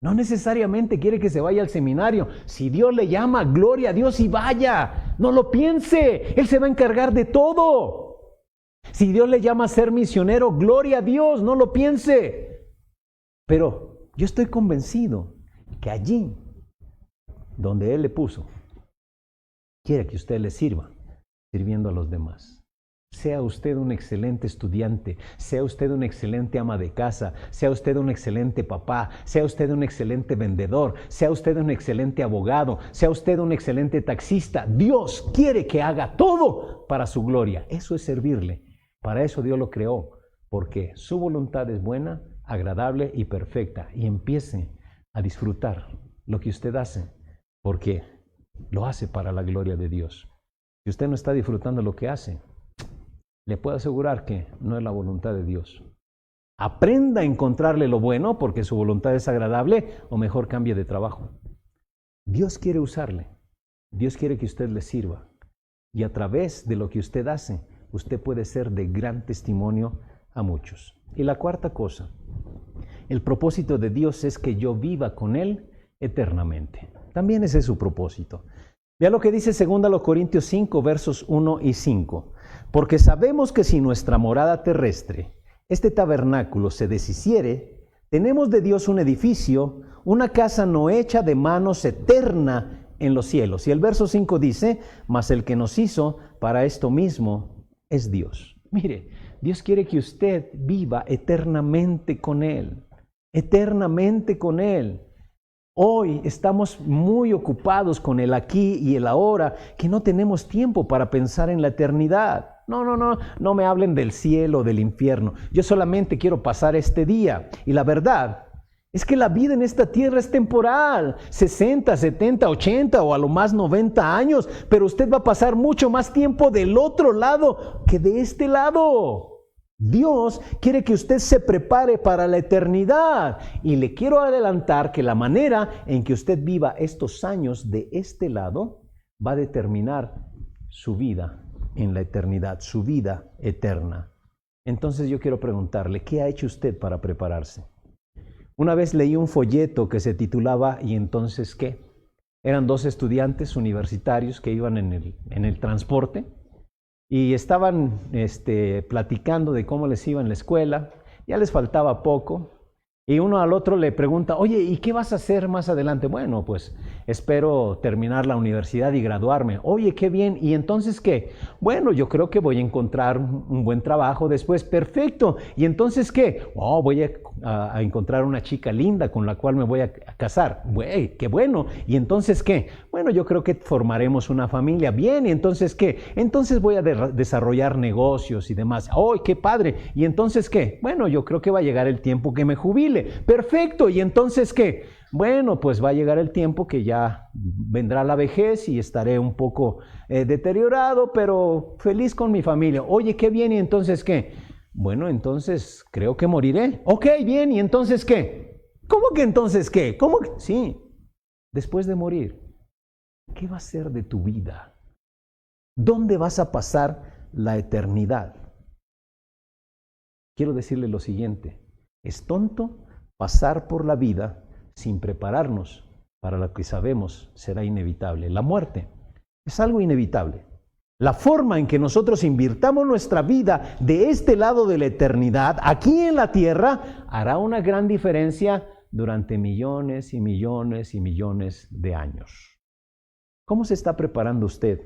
No necesariamente quiere que se vaya al seminario. Si Dios le llama, gloria a Dios y vaya. No lo piense. Él se va a encargar de todo. Si Dios le llama a ser misionero, gloria a Dios. No lo piense. Pero yo estoy convencido que allí, donde Él le puso, quiere que usted le sirva, sirviendo a los demás. Sea usted un excelente estudiante, sea usted un excelente ama de casa, sea usted un excelente papá, sea usted un excelente vendedor, sea usted un excelente abogado, sea usted un excelente taxista. Dios quiere que haga todo para su gloria. Eso es servirle. Para eso Dios lo creó, porque su voluntad es buena, agradable y perfecta. Y empiece a disfrutar lo que usted hace, porque lo hace para la gloria de Dios. Si usted no está disfrutando lo que hace, le puedo asegurar que no es la voluntad de Dios. Aprenda a encontrarle lo bueno porque su voluntad es agradable, o mejor cambie de trabajo. Dios quiere usarle. Dios quiere que usted le sirva. Y a través de lo que usted hace, usted puede ser de gran testimonio a muchos. Y la cuarta cosa, el propósito de Dios es que yo viva con Él eternamente. También ese es su propósito. Vea lo que dice 2 Corintios 5, versos 1 y 5. Porque sabemos que si nuestra morada terrestre, este tabernáculo, se deshiciere, tenemos de Dios un edificio, una casa no hecha de manos, eterna en los cielos. Y el verso 5 dice, mas el que nos hizo para esto mismo es Dios. Mire, Dios quiere que usted viva eternamente con Él. Eternamente con Él. Hoy estamos muy ocupados con el aquí y el ahora, que no tenemos tiempo para pensar en la eternidad. No me hablen del cielo, del infierno. Yo solamente quiero pasar este día. Y la verdad es que la vida en esta tierra es temporal. 60, 70, 80 o a lo más 90 años. Pero usted va a pasar mucho más tiempo del otro lado que de este lado. Dios quiere que usted se prepare para la eternidad. Y le quiero adelantar que la manera en que usted viva estos años de este lado va a determinar su vida en la eternidad, su vida eterna. Entonces yo quiero preguntarle, ¿qué ha hecho usted para prepararse? Una vez leí un folleto que se titulaba ¿Y entonces qué? Eran dos estudiantes universitarios que iban en el transporte y estaban platicando de cómo les iba en la escuela. Ya les faltaba poco. Y uno al otro le pregunta, oye, ¿y qué vas a hacer más adelante? Bueno, pues espero terminar la universidad y graduarme. Oye, qué bien. ¿Y entonces qué? Bueno, yo creo que voy a encontrar un buen trabajo después. Perfecto. ¿Y entonces qué? Oh, voy a encontrar una chica linda con la cual me voy a casar. Güey, qué bueno. ¿Y entonces qué? Bueno, yo creo que formaremos una familia. Bien, ¿y entonces qué? Entonces voy a desarrollar negocios y demás. ¡Oh, qué padre! ¿Y entonces qué? Bueno, yo creo que va a llegar el tiempo que me jubile. Perfecto, ¿y entonces qué? Bueno, pues va a llegar el tiempo que ya vendrá la vejez y estaré un poco deteriorado, pero feliz con mi familia. Oye, qué bien, ¿y entonces qué? Bueno, entonces creo que moriré. Ok, bien, ¿y entonces qué? ¿Cómo que entonces qué? ¿Cómo que? Sí, después de morir, ¿qué va a ser de tu vida? ¿Dónde vas a pasar la eternidad? Quiero decirle lo siguiente, es tonto pasar por la vida sin prepararnos para lo que sabemos será inevitable. La muerte es algo inevitable. La forma en que nosotros invirtamos nuestra vida de este lado de la eternidad, aquí en la tierra, hará una gran diferencia durante millones y millones y millones de años. ¿Cómo se está preparando usted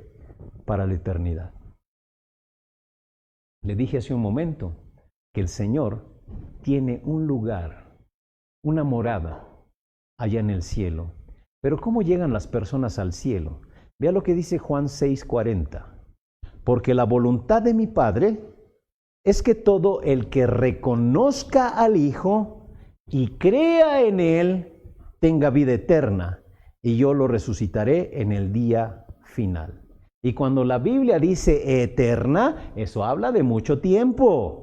para la eternidad? Le dije hace un momento que el Señor tiene un lugar, una morada allá en el cielo. Pero ¿cómo llegan las personas al cielo? Vea lo que dice Juan 6:40. Porque la voluntad de mi Padre es que todo el que reconozca al Hijo y crea en Él tenga vida eterna, y yo lo resucitaré en el día final. Y cuando la Biblia dice eterna, eso habla de mucho tiempo.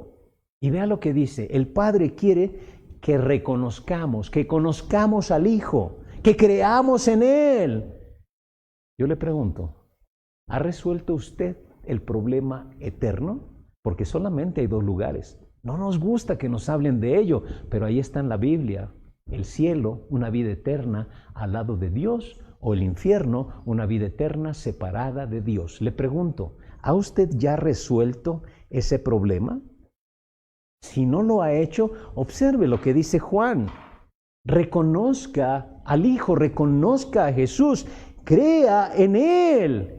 Y vea lo que dice, el Padre quiere que reconozcamos, que conozcamos al Hijo, que creamos en Él. Yo le pregunto, ¿ha resuelto usted el problema eterno? Porque solamente hay dos lugares. No nos gusta que nos hablen de ello, pero ahí está en la Biblia. El cielo, una vida eterna al lado de Dios, o el infierno, una vida eterna separada de Dios. Le pregunto, ¿ha usted ya resuelto ese problema? Si no lo ha hecho, observe lo que dice Juan. Reconozca al Hijo, reconozca a Jesús, crea en Él.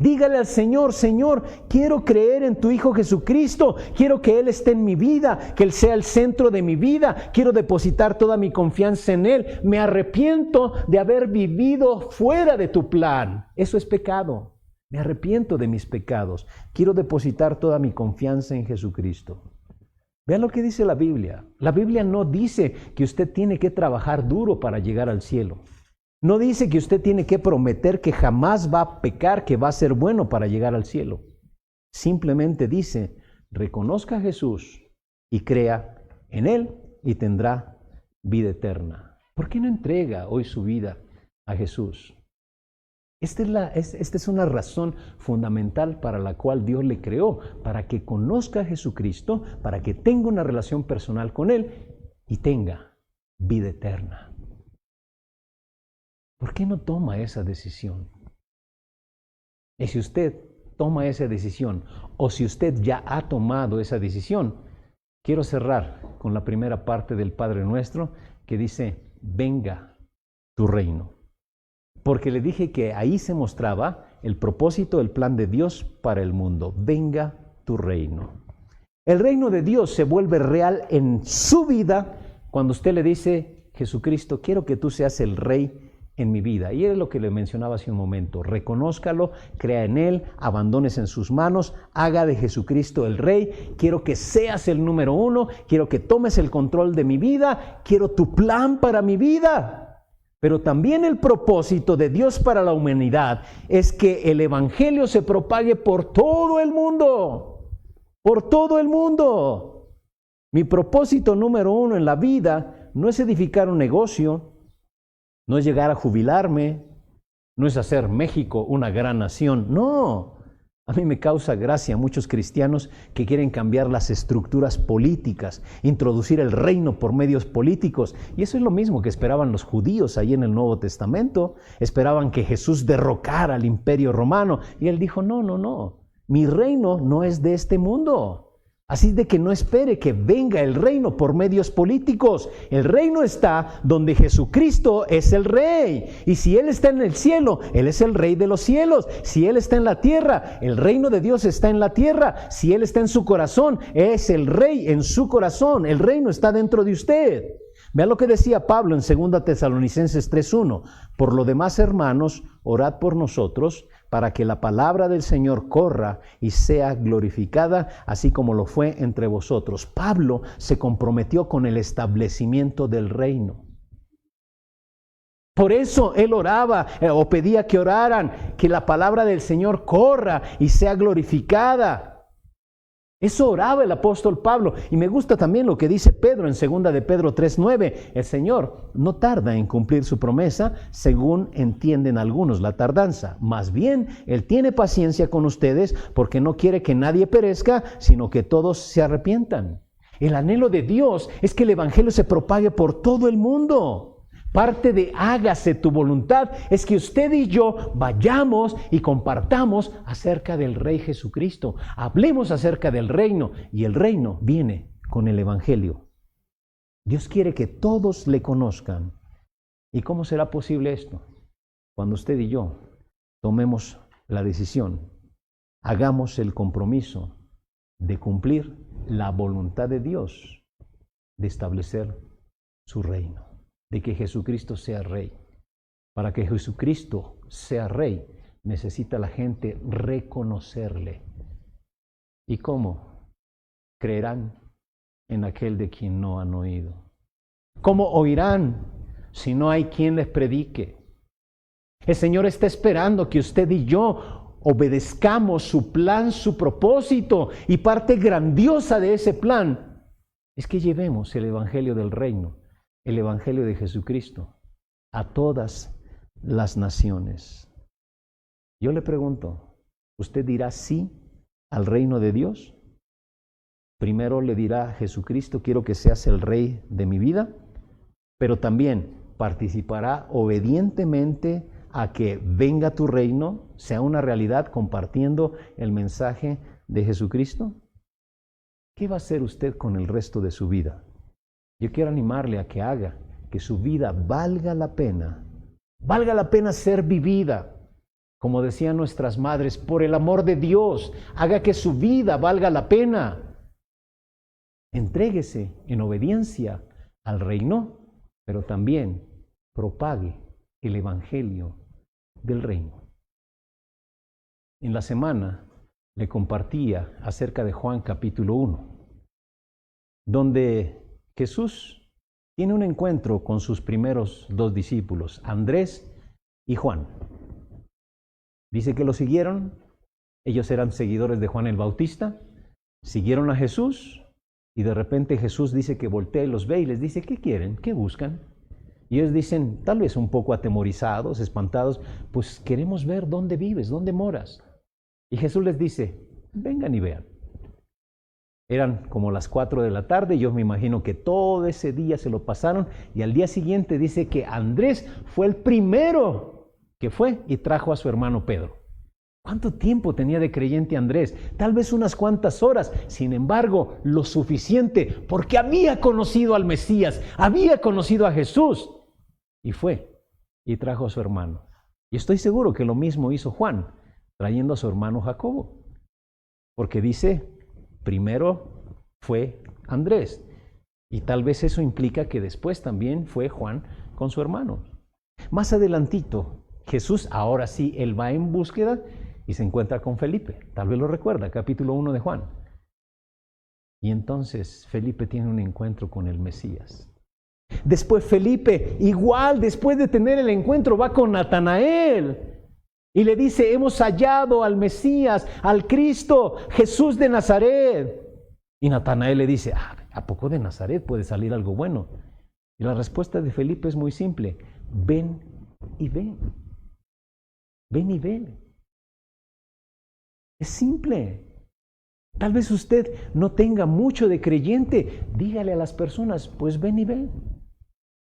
Dígale al Señor, Señor, quiero creer en tu Hijo Jesucristo, quiero que Él esté en mi vida, que Él sea el centro de mi vida, quiero depositar toda mi confianza en Él. Me arrepiento de haber vivido fuera de tu plan. Eso es pecado. Me arrepiento de mis pecados. Quiero depositar toda mi confianza en Jesucristo. Vean lo que dice la Biblia. La Biblia no dice que usted tiene que trabajar duro para llegar al cielo. No dice que usted tiene que prometer que jamás va a pecar, que va a ser bueno para llegar al cielo. Simplemente dice, reconozca a Jesús y crea en Él y tendrá vida eterna. ¿Por qué no entrega hoy su vida a Jesús? Esta es una razón fundamental para la cual Dios le creó, para que conozca a Jesucristo, para que tenga una relación personal con Él y tenga vida eterna. ¿Por qué no toma esa decisión? Y si usted toma esa decisión, o si usted ya ha tomado esa decisión, quiero cerrar con la primera parte del Padre Nuestro que dice, venga tu reino. Porque le dije que ahí se mostraba el propósito, el plan de Dios para el mundo. Venga tu reino. El reino de Dios se vuelve real en su vida cuando usted le dice, Jesucristo, quiero que tú seas el Rey en mi vida. Y es lo que le mencionaba hace un momento. Reconózcalo, crea en Él, abandones en sus manos, haga de Jesucristo el Rey. Quiero que seas el número uno, quiero que tomes el control de mi vida, quiero tu plan para mi vida. Pero también el propósito de Dios para la humanidad es que el Evangelio se propague por todo el mundo. Por todo el mundo. Mi propósito número uno en la vida no es edificar un negocio, no es llegar a jubilarme, no es hacer México una gran nación. No, A mí me causa gracia muchos cristianos que quieren cambiar las estructuras políticas, introducir el reino por medios políticos. Y eso es lo mismo que esperaban los judíos ahí en el Nuevo Testamento. Esperaban que Jesús derrocara al imperio romano. Y él dijo, no. Mi reino no es de este mundo. Así de que no espere que venga el reino por medios políticos. El reino está donde Jesucristo es el Rey. Y si Él está en el cielo, Él es el Rey de los cielos. Si Él está en la tierra, el reino de Dios está en la tierra. Si Él está en su corazón, es el Rey en su corazón. El reino está dentro de usted. Vean lo que decía Pablo en 2 Tesalonicenses 3:1. Por lo demás, hermanos, orad por nosotros, para que la palabra del Señor corra y sea glorificada, así como lo fue entre vosotros. Pablo se comprometió con el establecimiento del reino. Por eso él oraba o pedía que oraran, que la palabra del Señor corra y sea glorificada. Eso oraba el apóstol Pablo. Y me gusta también lo que dice Pedro en 2 de Pedro 3:9. El Señor no tarda en cumplir su promesa, según entienden algunos la tardanza. Más bien, Él tiene paciencia con ustedes porque no quiere que nadie perezca, sino que todos se arrepientan. El anhelo de Dios es que el evangelio se propague por todo el mundo. Parte de hágase tu voluntad es que usted y yo vayamos y compartamos acerca del Rey Jesucristo. Hablemos acerca del reino, y el reino viene con el evangelio. Dios quiere que todos le conozcan. ¿Y cómo será posible esto? Cuando usted y yo tomemos la decisión, hagamos el compromiso de cumplir la voluntad de Dios, de establecer su reino, de que Jesucristo sea Rey. Para que Jesucristo sea Rey, necesita la gente reconocerle. ¿Y cómo? Creerán en aquel de quien no han oído. ¿Cómo oirán si no hay quien les predique? El Señor está esperando que usted y yo obedezcamos su plan, su propósito, y parte grandiosa de ese plan es que llevemos el evangelio del reino, el evangelio de Jesucristo, a todas las naciones. Yo le pregunto, ¿usted dirá sí al reino de Dios? Primero le dirá a Jesucristo, quiero que seas el Rey de mi vida, pero también participará obedientemente a que venga tu reino, sea una realidad, compartiendo el mensaje de Jesucristo. ¿Qué va a hacer usted con el resto de su vida? Yo quiero animarle a que haga que su vida valga la pena ser vivida. Como decían nuestras madres, por el amor de Dios, haga que su vida valga la pena. Entréguese en obediencia al reino, pero también propague el evangelio del reino. En la semana le compartía acerca de Juan capítulo 1, donde Jesús tiene un encuentro con sus primeros 2 discípulos, Andrés y Juan. Dice que lo siguieron, ellos eran seguidores de Juan el Bautista, siguieron a Jesús, y de repente Jesús dice que voltea y los ve y les dice, ¿qué quieren? ¿Qué buscan? Y ellos dicen, tal vez un poco atemorizados, espantados, pues queremos ver dónde vives, dónde moras. Y Jesús les dice, vengan y vean. Eran como las 4 de la tarde, yo me imagino que todo ese día se lo pasaron, y al día siguiente dice que Andrés fue el primero que fue y trajo a su hermano Pedro. ¿Cuánto tiempo tenía de creyente Andrés? Tal vez unas cuantas horas, sin embargo, lo suficiente, porque había conocido al Mesías, había conocido a Jesús, y fue y trajo a su hermano. Y estoy seguro que lo mismo hizo Juan, trayendo a su hermano Jacobo, porque dice, primero fue Andrés, y tal vez eso implica que después también fue Juan con su hermano. Más adelantito, Jesús, ahora sí, él va en búsqueda y se encuentra con Felipe. Tal vez lo recuerda, capítulo 1 de Juan. Y entonces Felipe tiene un encuentro con el Mesías. Después Felipe, igual después de tener el encuentro, va con Natanael y le dice, hemos hallado al Mesías, al Cristo, Jesús de Nazaret. Y Natanael le dice, ¿a poco de Nazaret puede salir algo bueno? Y la respuesta de Felipe es muy simple, ven y ve. Ven y ve. Es simple. Tal vez usted no tenga mucho de creyente. Dígale a las personas, pues ven y ve.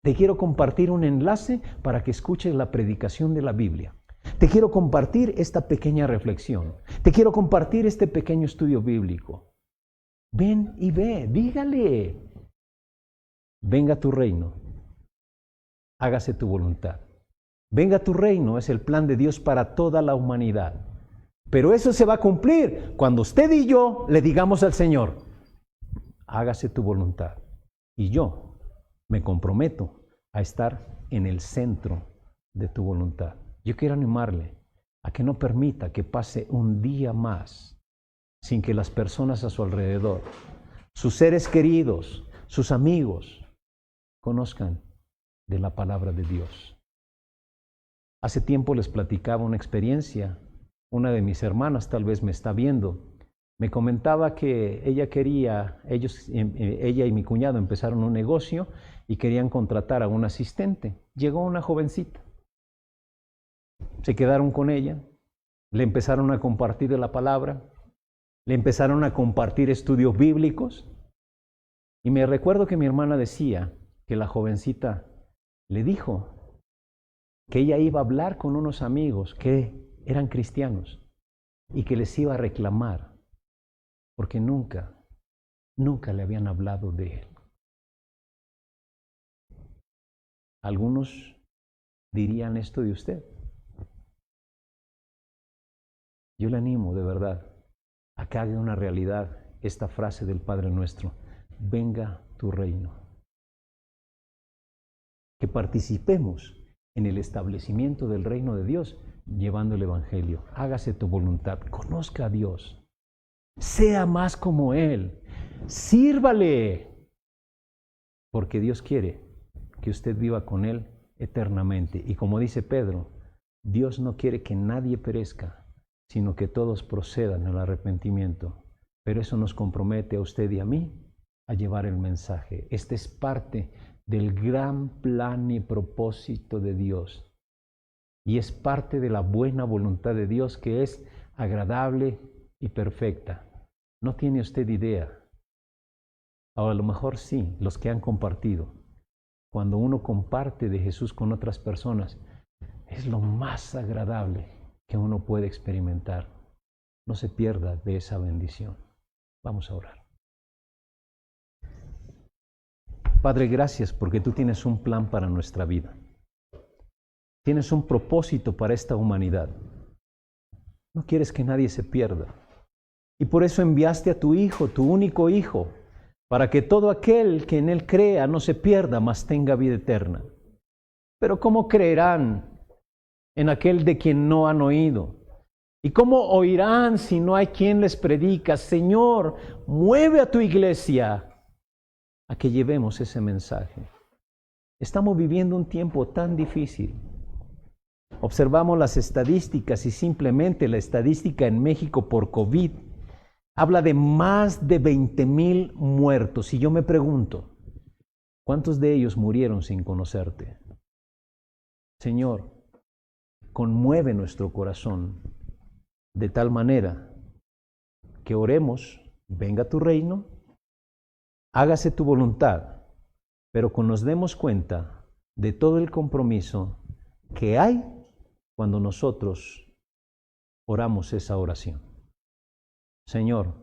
Te quiero compartir un enlace para que escuches la predicación de la Biblia. Te quiero compartir esta pequeña reflexión. Te quiero compartir este pequeño estudio bíblico. Ven y ve, dígale. Venga tu reino. Hágase tu voluntad. Venga tu reino es el plan de Dios para toda la humanidad. Pero eso se va a cumplir cuando usted y yo le digamos al Señor, hágase tu voluntad. Y yo me comprometo a estar en el centro de tu voluntad. Yo quiero animarle a que no permita que pase un día más sin que las personas a su alrededor, sus seres queridos, sus amigos, conozcan de la palabra de Dios. Hace tiempo les platicaba una experiencia. Una de mis hermanas tal vez me está viendo. Me comentaba que ella y mi cuñado empezaron un negocio y querían contratar a un asistente. Llegó una jovencita. Se quedaron con ella, le empezaron a compartir de la palabra, le empezaron a compartir estudios bíblicos. Y me recuerdo que mi hermana decía que la jovencita le dijo que ella iba a hablar con unos amigos que eran cristianos y que les iba a reclamar porque nunca le habían hablado de él. Algunos dirían esto de usted. Yo le animo de verdad a que haga una realidad esta frase del Padre Nuestro: venga tu reino. Que participemos en el establecimiento del reino de Dios llevando el Evangelio. Hágase tu voluntad, conozca a Dios, sea más como Él, sírvale, porque Dios quiere que usted viva con Él eternamente. Y como dice Pedro, Dios no quiere que nadie perezca, sino que todos procedan al arrepentimiento. Pero eso nos compromete a usted y a mí a llevar el mensaje. Este es parte del gran plan y propósito de Dios. Y es parte de la buena voluntad de Dios, que es agradable y perfecta. No tiene usted idea. O a lo mejor sí, los que han compartido. Cuando uno comparte de Jesús con otras personas, es lo más agradable que uno puede experimentar. No se pierda de esa bendición. Vamos a orar. Padre, gracias porque tú tienes un plan para nuestra vida. Tienes un propósito para esta humanidad. No quieres que nadie se pierda. Y por eso enviaste a tu Hijo, tu único Hijo, para que todo aquel que en Él crea no se pierda, mas tenga vida eterna. Pero ¿cómo creerán en aquel de quien no han oído? ¿Y cómo oirán si no hay quien les predica? Señor, mueve a tu iglesia a que llevemos ese mensaje. Estamos viviendo un tiempo tan difícil. Observamos las estadísticas y simplemente la estadística en México por COVID habla de más de 20,000 muertos. Y yo me pregunto, ¿cuántos de ellos murieron sin conocerte? Señor, conmueve nuestro corazón de tal manera que oremos, venga tu reino, hágase tu voluntad, pero que nos demos cuenta de todo el compromiso que hay cuando nosotros oramos esa oración. Señor,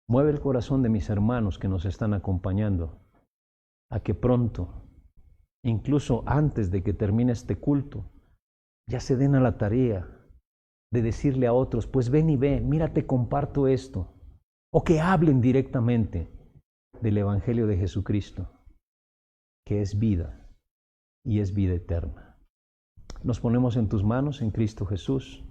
mueve el corazón de mis hermanos que nos están acompañando a que pronto, incluso antes de que termine este culto, ya se den a la tarea de decirle a otros, pues ven y ve, mira, te comparto esto. O que hablen directamente del Evangelio de Jesucristo, que es vida y es vida eterna. Nos ponemos en tus manos, en Cristo Jesús.